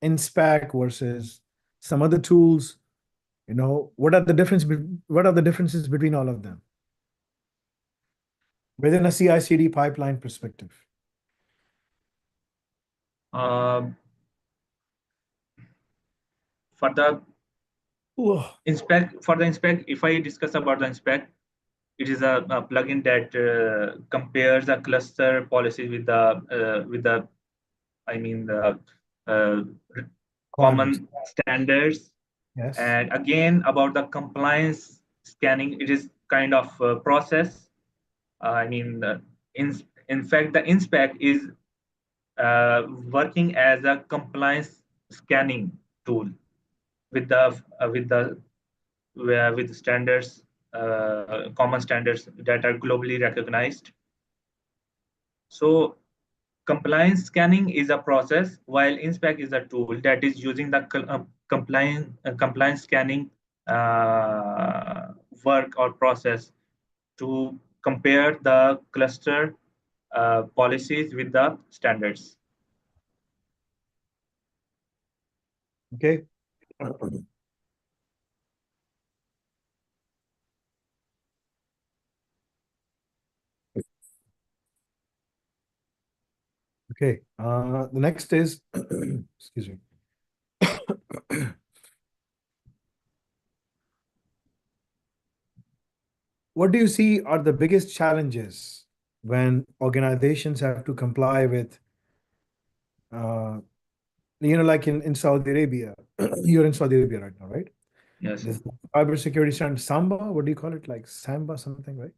Inspec versus some other tools? What are the differences between all of them within a CI/CD pipeline perspective? For the Whoa. Inspec, if I discuss about the Inspec, it is a plugin that compares the cluster policies with the I mean the uh, Requirements. common standards. Yes. And again, about the compliance scanning, it is kind of a process. I mean, in fact, the Inspec is working as a compliance scanning tool with with standards, common standards that are globally recognized. So compliance scanning is a process, while Inspec is a tool that is using the compliance scanning uh, work or process to compare the cluster policies with the standards. Okay. Okay. The next is, excuse me. What do you see are the biggest challenges when organizations have to comply with, uh, like in Saudi Arabia? You're in Saudi Arabia right now, right? Yes. This cybersecurity standard, Samba, what do you call it? Like Samba something, right?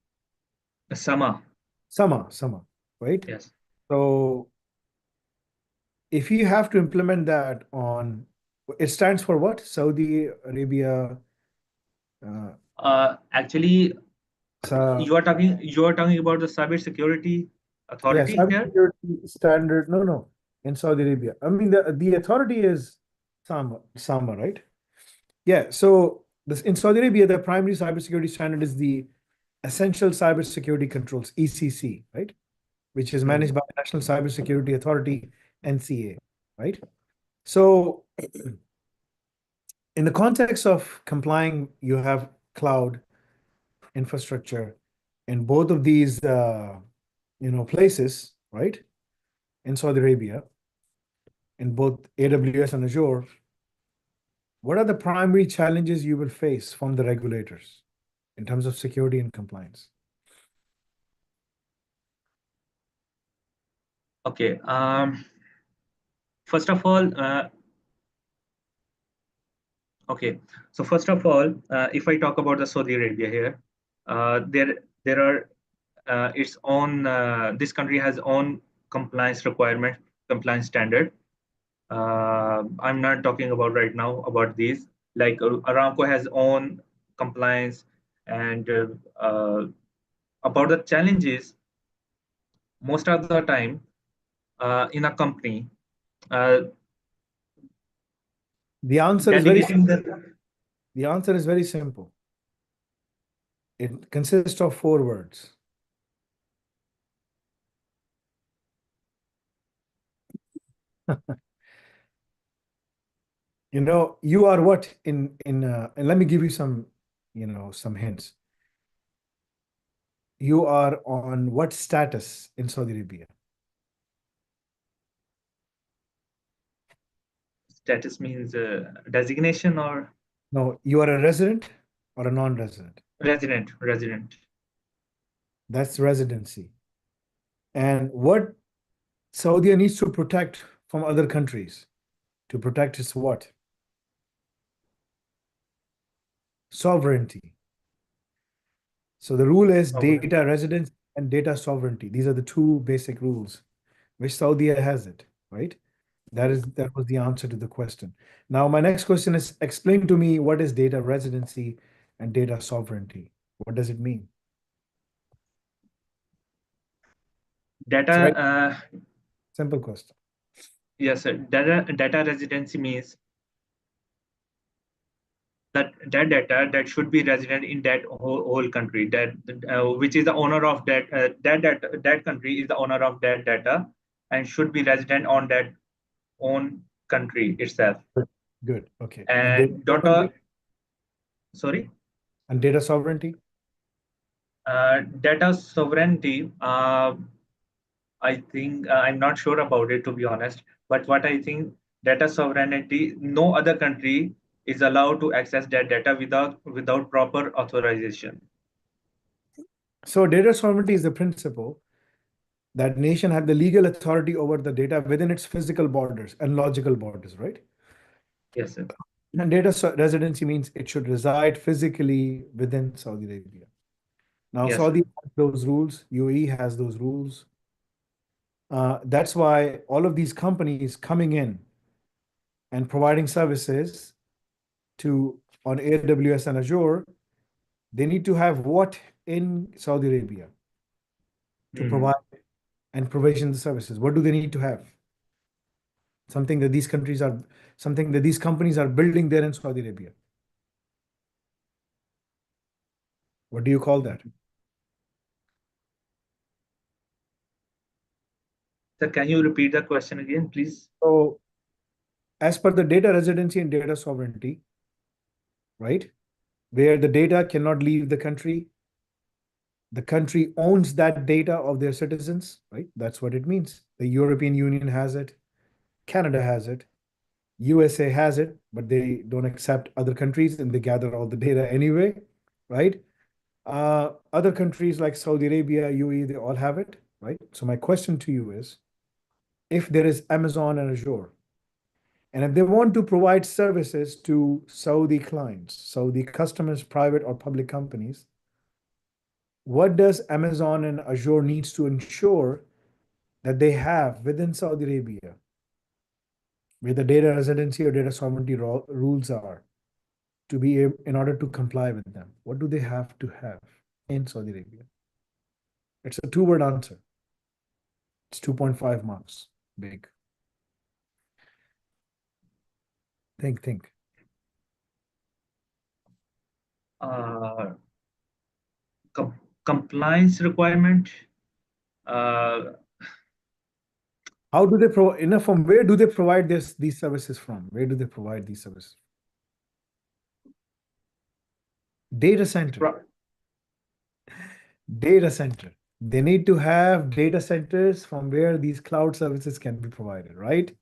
Sama. Sama, right? Yes. So if you have to implement that on, it stands for what? Saudi Arabia, uh, Actually, sa, you are talking about the cybersecurity yeah, authority here. cybersecurity standard. No, in Saudi Arabia. I mean, the authority is Samba, right? Yeah. So this in Saudi Arabia, the primary cybersecurity standard is the Essential Cybersecurity Controls, ECC, right? Which is Hmm. managed by National Cybersecurity Authority, NCA, right? So in the context of complying, you have cloud infrastructure in both of these, places, right? In Saudi Arabia, in both AWS and Azure, what are the primary challenges you will face from the regulators in terms of security and compliance? Okay. First of all, okay. So first of all, if I talk about the Saudi Arabia here, there are its own. This country has own compliance requirement, compliance standard. I'm not talking about right now about these. Like Aramco has own compliance, and about the challenges. Most of the time, in a company, uh, The answer is very delegating simple. the The answer is very simple. It consists of 4 words. You are what and let me give you some, some hints. You are on what status in Saudi Arabia? status means designation or No, you are a resident or a non-resident. resident. That's residency. And what Saudi needs to protect from other countries to protect its what? Sovereignty. So the rule is Sovereign. data residence and data sovereignty. These are the two basic rules, which Saudi has it, right? That was the answer to the question. Now, my next question is explain to me what is data residency and data sovereignty. What does it mean? Data, It's a very simple question. yes, sir. Data residency means that data that should be resident in that whole country, that which is the owner of that country is the owner of that data and should be resident on that own country itself. Good. Okay. And data And sovereignty? data, sorry, And data sovereignty? data sovereignty. I think I'm not sure about it, to be honest. But what I think, data sovereignty, no other country is allowed to access that data without proper authorization. So data sovereignty is the principle that nation have the legal authority over the data within its physical borders and logical borders, right? Yes, sir. And data residency means it should reside physically within Saudi Arabia. Now, Yes, sir. Saudi has those rules, UAE has those rules. That's why all of these companies coming in and providing services to on AWS and Azure, they need to have what in Saudi Arabia to Hmm. provide and provision the services. What do they need to have? Something that something that these companies are building there in Saudi Arabia. What do you call that? Sir, can you repeat the question again, please? So, as per the data residency and data sovereignty, right, where the data cannot leave the country, The country owns that data of their citizens, right? That's what it means. The European Union has it, Canada has it, USA has it, but they don't accept other countries and they gather all the data anyway, right? Other countries like Saudi Arabia, UAE, they all have it, right? So my question to you is, if there is Amazon and Azure, and if they want to provide services to Saudi clients, Saudi customers, private or public companies, what does Amazon and Azure needs to ensure that they have within Saudi Arabia, where the data residency or data sovereignty rules are, to be able, in order to comply with them? What do they have to have in Saudi Arabia? It's a two-word answer. It's 2.5 marks. Big. Think. Uh, com compliance requirement. Uh, How do they provide, from where do they provide these services from? Where do they provide these services? Data center. Data center. They need to have data centers from where these cloud services can be provided, right?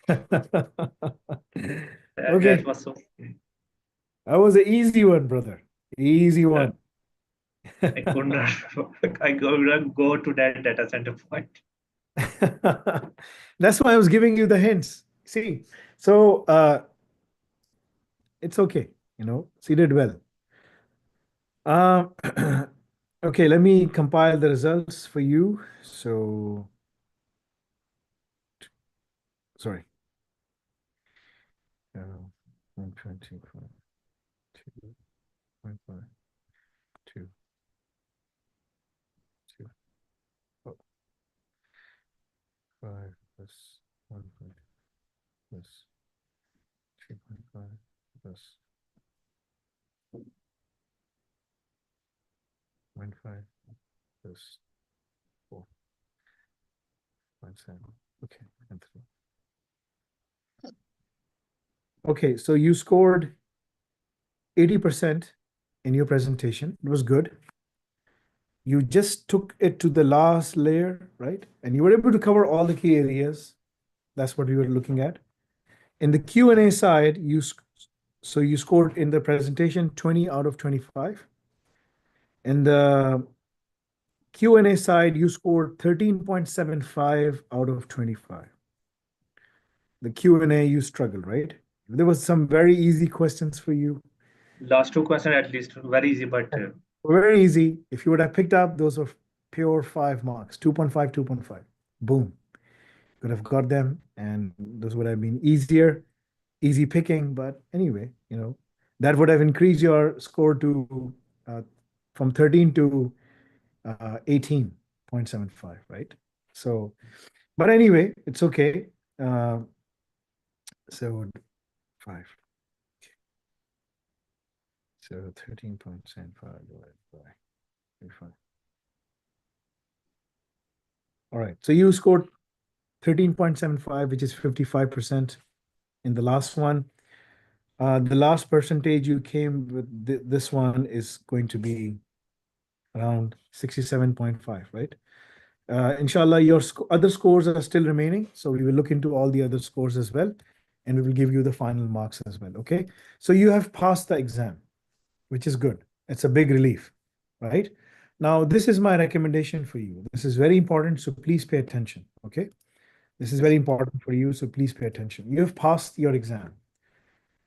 that Okay, was so. that was an easy one, brother. Easy one. I couldn't. I couldn't go to that data center point. That's why I was giving you the hints. See, so it's okay, she did well. Okay, let me compile the results for you. So, sorry. 125, 2.5, 2, 2, oh, 5 plus 1 plus 3.5 plus 0.5 plus 4.7. Okay, and 3. Okay, so you scored 80% in your presentation. It was good. You just took it to the last layer, right? And you were able to cover all the key areas. That's what we were looking at. In the Q&A side, you scored in the presentation 20 out of 25. In the Q&A side, you scored 13.75 out of 25. The Q&A, you struggled, right? There was some very easy questions for you. Last two questions at least very easy, but Very easy. If you would have picked up, those were pure 5 marks, 2.5, 2.5. Boom. Could have got them, and those would have been easy picking. But anyway, that would have increased your score to from 13 to 18.75, right? So, but anyway, it's okay. So 5. So 13.75 divided by 35. All right. So you scored 13.75, which is 55% in the last one. The last percentage you came with, this one is going to be around 67.5, right? Inshallah, your other scores are still remaining. So we will look into all the other scores as well, and we will give you the final marks as well. Okay. So you have passed the exam, which is good. It's a big relief, right? Now, this is my recommendation for you. This is very important. So please pay attention. Okay. This is very important for you. So please pay attention. You have passed your exam.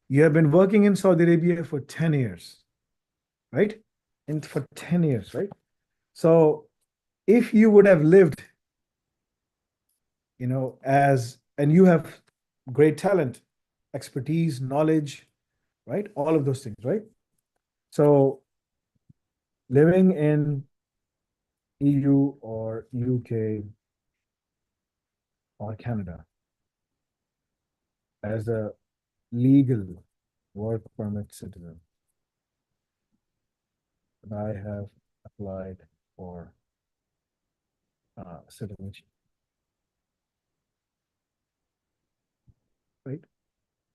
You have been working in Saudi Arabia for 10 years, right? And for 10 years, right? So if you would have lived, and you have great talent, expertise, knowledge, right? All of those things, right? So living in EU or UK or Canada as a legal work permit citizen, I have applied for citizenship, right?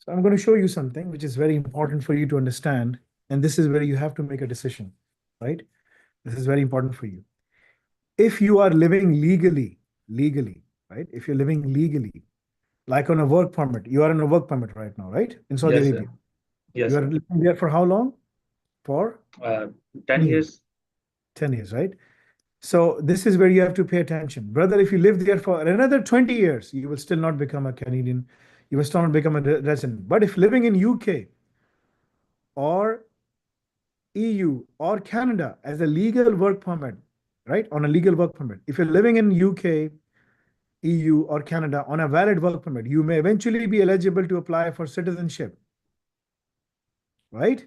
So I'm going to show you something which is very important for you to understand. And this is where you have to make a decision, right? This is very important for you. If you are living legally, right? If you're living legally, like on a work permit, you are on a work permit right now, right? In Saudi Yes, sir. Arabia. Yes, You are sir. living there for how long? For 10 years. years. 10 years, right? So this is where you have to pay attention. Brother, if you live there for another 20 years, you will still not become a Canadian. You will still not become a resident. But if living in UK or EU or Canada as a legal work permit, right? On a legal work permit. If you're living in UK, EU, or Canada on a valid work permit, you may eventually be eligible to apply for citizenship, right?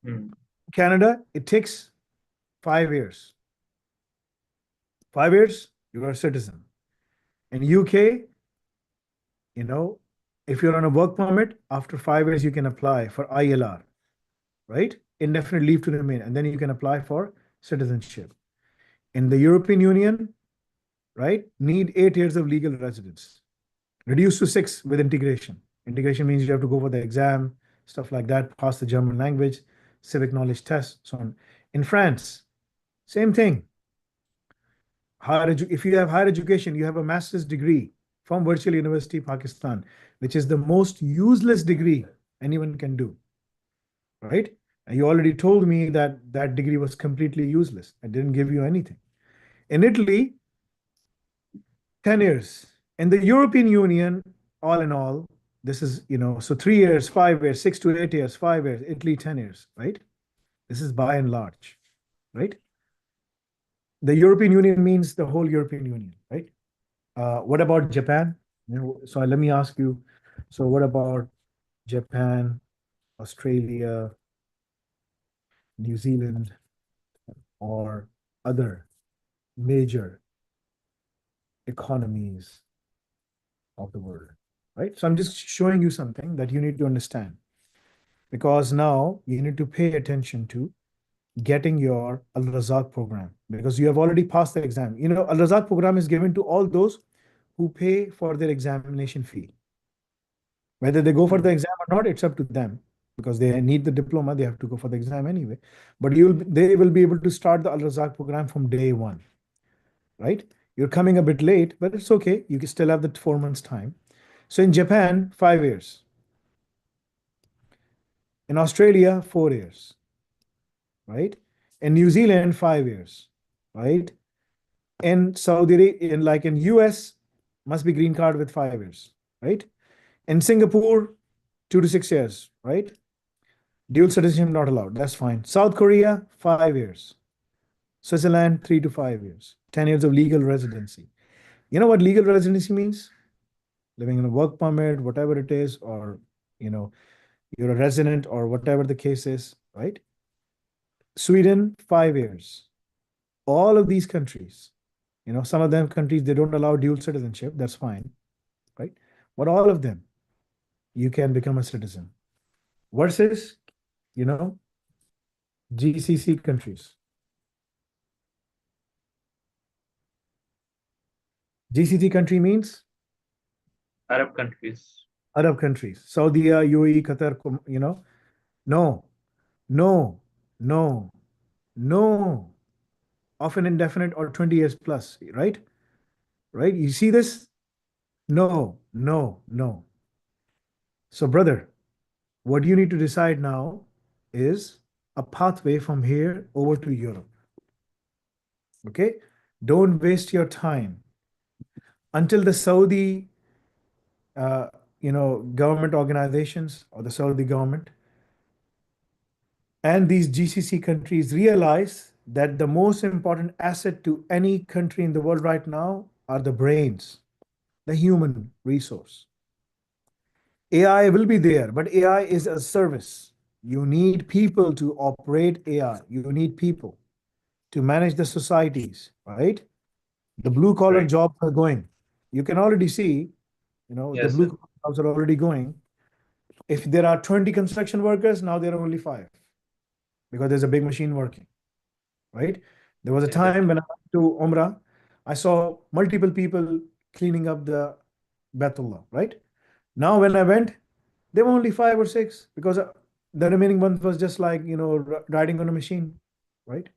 Hmm. Canada, it takes 5 years. 5 years, you're a citizen. In UK, you know, if you're on a work permit, after 5 years, you can apply for ILR, right? Indefinite leave to remain, and then you can apply for citizenship. In the European Union, right, need 8 years of legal residence, reduced to 6 with integration. Integration means you have to go for the exam, stuff like that, pass the German language, civic knowledge test, so on. In France, same thing. If you have higher education, you have a master's degree from Virtual University Pakistan, which is the most useless degree anyone can do, right? And you already told me that that degree was completely useless. I didn't give you anything. In Italy, 10 years. In the European Union, all in all, this is, so 3 years, 5 years, 6 to 8 years, 5 years, Italy, 10 years, right? This is by and large, right? The European Union means the whole European Union, right? What about Japan? So let me ask you, so what about Japan, Australia, New Zealand, or other major economies of the world, right? So I'm just showing you something that you need to understand, because now you need to pay attention to getting your Al Razak program, because you have already passed the exam. Al Razak program is given to all those who pay for their examination fee. Whether they go for the Hmm. exam or not, it's up to them, because they need the diploma, they have to go for the exam anyway. But they will be able to start the Al Razak program from day one, right? You're coming a bit late, but it's okay. You can still have the 4 months time. So in Japan, 5 years. In Australia, 4 years, right? In New Zealand, 5 years, right? In Saudi, in US, must be green card with 5 years, right? In Singapore, 2 to 6 years, right? Dual citizenship not allowed. That's fine. South Korea, 5 years. Switzerland, 3 to 5 years. 10 years of legal residency. You know what legal residency means? Living in a work permit, whatever it is, or you know, you're a resident or whatever the case is, right? Sweden, 5 years. All of these countries, some of them countries they don't allow dual citizenship. That's fine, right? But all of them, you can become a citizen. Versus, you know, GCC countries. GCC country means Arab countries. Arab countries. Saudi, UAE, Qatar, no, no, no, no. Often indefinite or 20 years plus, right? Right? You see this? No, no, no. So, brother, what you need to decide now is a pathway from here over to Europe. Okay? Don't waste your time until the Saudi, uh, government organizations or the Saudi government and these GCC countries realize that the most important asset to any country in the world right now are the brains, the human resource. AI will be there, but AI is a service. You need people to operate AI. You need people to manage the societies, right? The blue collar Right. jobs are going. You can already see, the Yes, blue sir. collar jobs are already going. If there are 20 construction workers, now there are only 5 because there's a big machine working, right? There was a time when I went to Umrah, I saw multiple people cleaning up the Baitullah, right? Now, when I went, there were only 5 or 6 because the remaining one was just like, riding on a machine, right?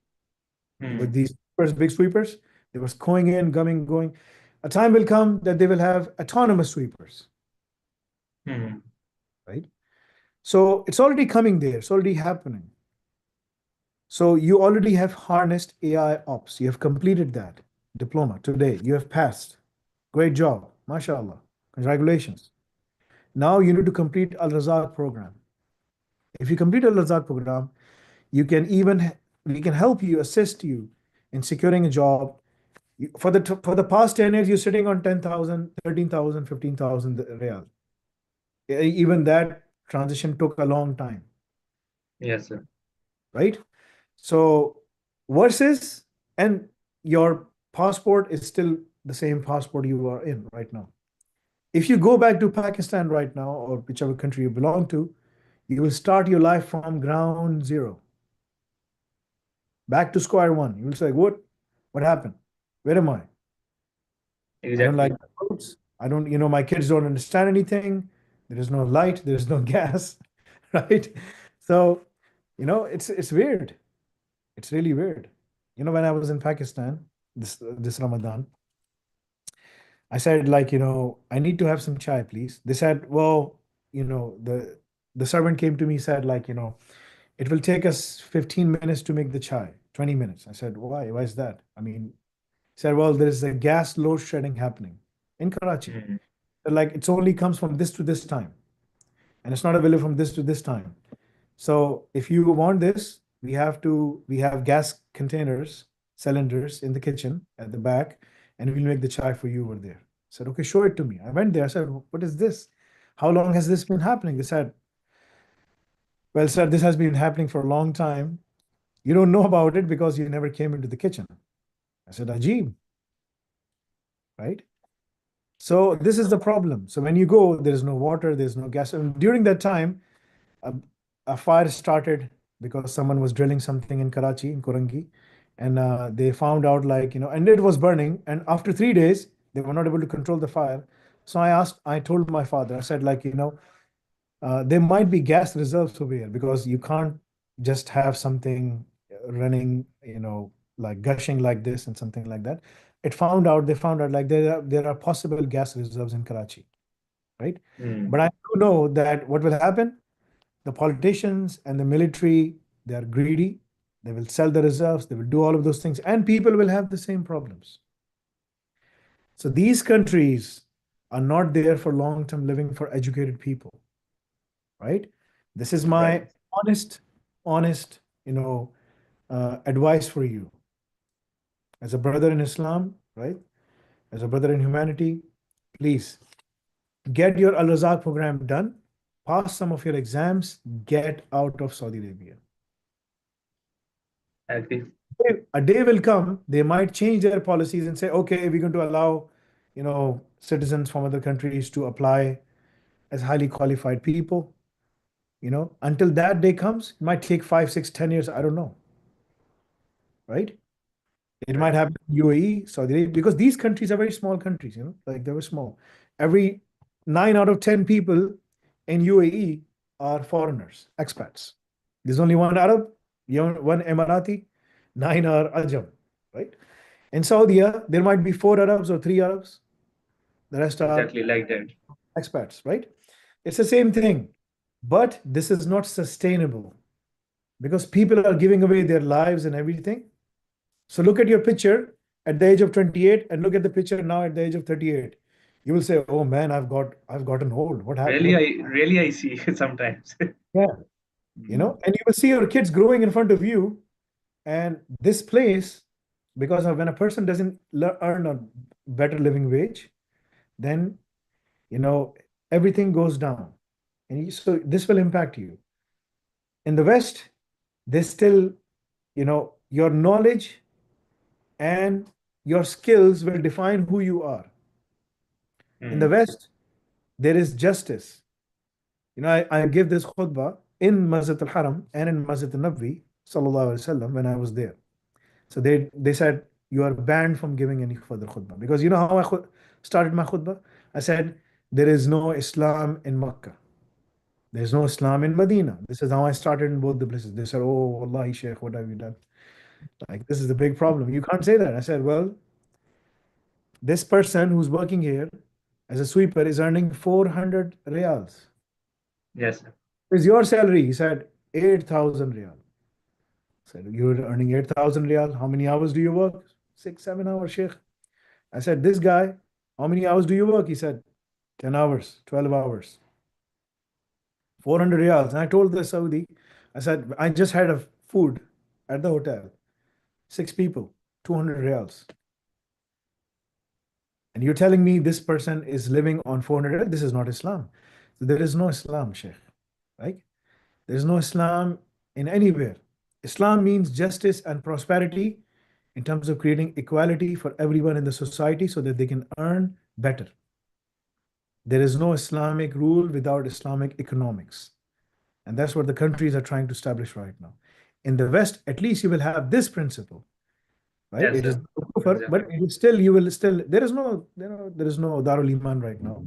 with Hmm. these big sweepers. They was going in, going. A time will come that they will have autonomous sweepers, Hmm. right? So it's already coming there. It's already happening. So you already have harnessed AI ops. You have completed that diploma today. You have passed. Great job. MashaAllah. Congratulations. Now you need to complete Al Razak program. If you complete Al Razak program, you can even we can help you, assist you in securing a job. For the past 10 years, you're sitting on 10,000, 13,000, 15,000 real. Even that transition took a long time, Yes, sir. right? So versus, and your passport is still the same passport you are in right now. If you go back to Pakistan right now, or whichever country you belong to, you will start your life from ground zero, back to square one. You will say, what? What happened? Where am I? I don't like Exactly. the roads. I don't, my kids don't understand anything. There is no light, there's no gas, right? So, it's weird. It's really weird. When I was in Pakistan this Ramadan, I said, like, I need to have some chai, please. They said, well, the servant came to me, said, like, it will take us 15 minutes to make the chai, 20 minutes. I said, why? Why is that? I mean, he said, well, there is a gas load shedding happening in Karachi. Hmm. Like, it's only comes from this to this time, and it's not available from this to this time. So if you want this, we have gas containers, cylinders in the kitchen at the back, and we'll make the chai for you over there. I said, okay, show it to me. I went there. I said, what is this? How long has this been happening? They said, well, sir, this has been happening for a long time. You don't know about it because you never came into the kitchen. I said, Ajib, right? So this is the problem. So when you go, there is no water, there's no gas. And during that time, a, a fire started because someone was drilling something in Karachi, in Korangi, and they found out, like, and it was burning. And after 3 days, they were not able to control the fire. So I told my father, I said, like, there might be gas reserves over here, because you can't just have something running, like gushing like this and something like that. They found out, like, there are possible gas reserves in Karachi, right? Hmm. But I do know that what will happen, the politicians and the military, they are greedy. They will sell the reserves. They will do all of those things, and people will have the same problems. So these countries are not there for long-term living for educated people, right? This is Right. my honest, advice for you as a brother in Islam, right? As a brother in humanity, please get your Al Razak program done, pass some of your exams, get out of Saudi Arabia. Agree. A day will come, they might change their policies and say, okay, we're going to allow, citizens from other countries to apply as highly qualified people. Until that day comes, it might take 5, 6, 10 years. I don't know, right? It might Right. happen in UAE, Saudi Arabia, because these countries are very small countries, like they were small. Every 9 out of 10 people in UAE are foreigners, expats. There's only one Arab, one Emirati, nine are Ajam, right? In Saudi, there might be four Arabs or three Arabs. The rest are Exactly like that. expats, right? It's the same thing. But this is not sustainable because people are giving away their lives and everything. So look at your picture at the age of 28 and look at the picture now at the age of 38. You will say, "Oh man, I've gotten old. What happened? Really, I see sometimes. Yeah, Hmm. and you will see your kids growing in front of you, and this place, because of when a person doesn't earn a better living wage, then you know everything goes down, and so this will impact you. In the West, they still, your knowledge and your skills will define who you are. In the Hmm. West, there is justice. I give this khutbah in Masjid al-Haram and in Masjid al-Nabi, sallallahu alaihi wasallam, when I was there. So they said, you are banned from giving any further khutbah. Because you know how I started my khutbah? I said, there is no Islam in Makkah. There's no Islam in Medina. This is how I started in both the places. They said, oh, Wallahi, Sheikh, what have you done? Like, this is the big problem. You can't say that. I said, well, this person who's working here as a sweeper is earning 400 reals. Yes, sir. Is your salary? He said, 8,000 real. I said, you're earning 8,000 real. How many hours do you work? 6, 7 hours, Sheikh. I said, this guy, how many hours do you work? He said, 10 hours, 12 hours, 400 reals. And I told the Saudi, I said, I just had a food at the hotel, 6 people, 200 reals. And you're telling me this person is living on 400? This is not Islam. So there is no Islam, Sheikh. Right? There is no Islam in anywhere. Islam means justice and prosperity in terms of creating equality for everyone in the society so that they can earn better. There is no Islamic rule without Islamic economics. And that's what the countries are trying to establish right now. In the West, at least you will have this principle, right? Yes, It is sir. kufr, but Exactly. it is still, you will still, there is no, there is no Darul Iman right now.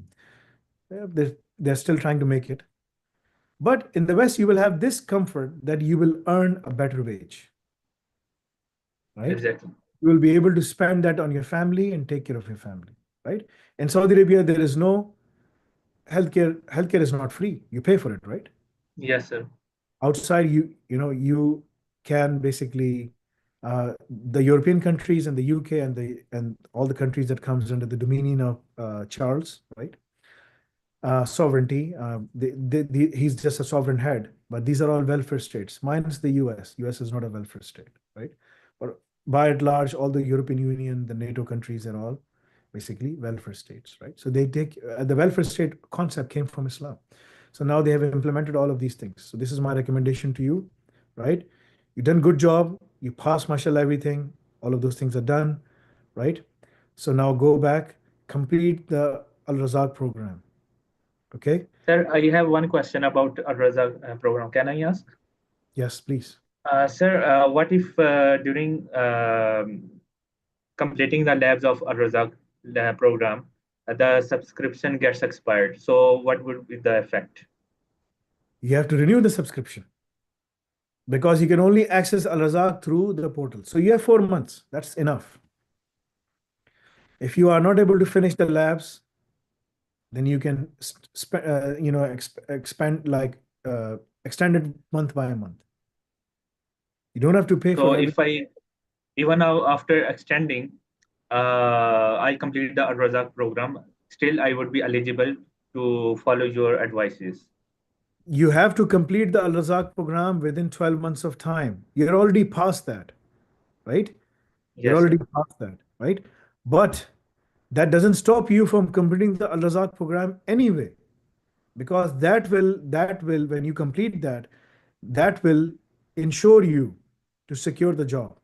They're still trying to make it. But in the West, you will have this comfort that you will earn a better wage, right? Exactly. You will be able to spend that on your family and take care of your family, right? In Saudi Arabia, there is no healthcare. Healthcare is not free. You pay for it, right? Yes, sir. Outside, you can basically the European countries and the UK and all the countries that comes under the dominion of Charles, right? Sovereignty. He's just a sovereign head, but these are all welfare states, minus the US. US is not a welfare state, right? But by and large, all the European Union, the NATO countries are all basically welfare states, right? So they take the welfare state concept came from Islam. So now they have implemented all of these things. So this is my recommendation to you, right? You've done good job. You pass, mashallah, everything. All of those things are done, right? So now go back, complete the Al Razak program. Okay. Sir, I have one question about Razak program. Can I ask? Yes, please. Sir, what if during completing the labs of Razak lab program, the subscription gets expired? So what would be the effect? You have to renew the subscription because you can only access Al Razak through the portal. So you have 4 months. That's enough. If you are not able to finish the labs, then you can expand like extend it month by month. You don't have to pay So for if everything. I, even now after extending, I complete the Razak program, still I would be eligible to follow your advices. You have to complete the Al Razak program within 12 months of time. You're already past that, right? You're Yes, already sir. past that, right? But that doesn't stop you from completing the Al Razak program anyway, because that will when you complete that, that will ensure you to secure the job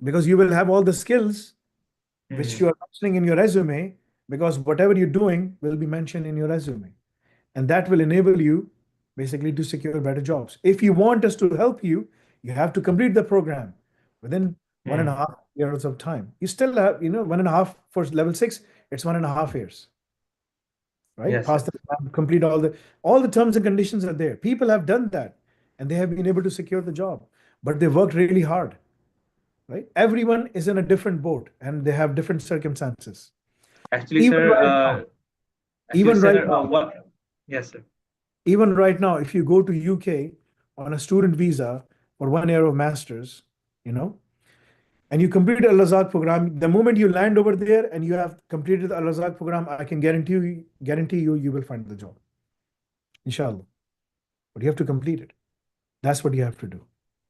because you will have all the skills which you Mhm. are mentioning in your resume because whatever you're doing will be mentioned in your resume. And that will enable you basically to secure better jobs. If you want us to help you, you have to complete the program within one and a Mhm. half years of time. You still have, 1.5 for level 6, it's 1.5 years, right? Yes, Pass sir. the exam, complete all the terms and conditions are there. People have done that and they have been able to secure the job, but they worked really hard, right? Everyone is in a different boat and they have different circumstances. Actually, Even sir, right now, actually, even right sir, now, what? Yes, sir. even right now, if you go to UK on a student visa for 1 year of masters, you know, and you complete Al Razak program, the moment you land over there and you have completed the Al Razak program, I can guarantee you, you will find the job, inshallah. But you have to complete it. That's what you have to do.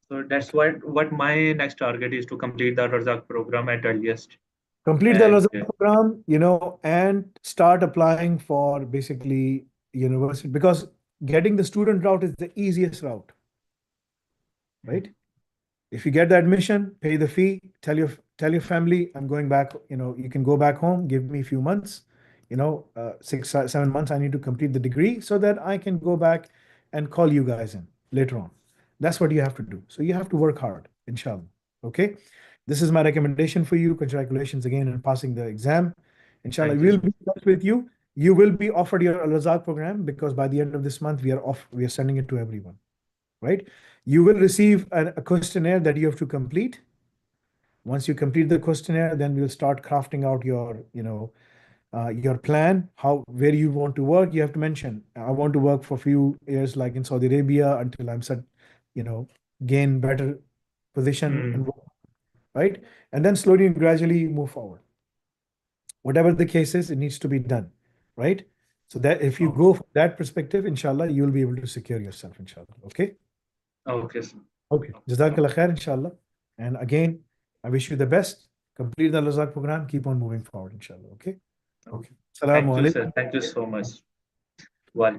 So that's Okay. what my next target is, to complete the Razak program at earliest. Complete the Al And Razak program, and start applying for basically university because getting the student route is the easiest route, right? If you get the admission, pay the fee, tell your family, I'm going back, you can go back home, give me a few months, 6, 7 months, I need to complete the degree so that I can go back and call you guys in later on. That's what you have to do. So you have to work hard, inshallah. Okay. This is my recommendation for you. Congratulations again on passing the exam. Inshallah, thank you, we'll sir. be in touch with you. You will be offered your Al Razak program because by the end of this month, we are sending it to everyone. right? You will receive a questionnaire that you have to complete. Once you complete the questionnaire, then we'll start crafting out your plan, where you want to work. You have to mention, I want to work for a few years, like in Saudi Arabia, until I'm set, gain better position, and right? And then slowly and gradually move forward. Whatever the case is, it needs to be done, right? So that if you go from that perspective, inshallah, you'll be able to secure yourself, inshallah. Okay? Okay, sir. Okay. Jazakallah khair, inshallah. And again, I wish you the best. Complete the Al-Razak program. Keep on moving forward, inshallah. Okay? Okay. Thank Assalamu you, sir. alaikum. Thank you so much. Well.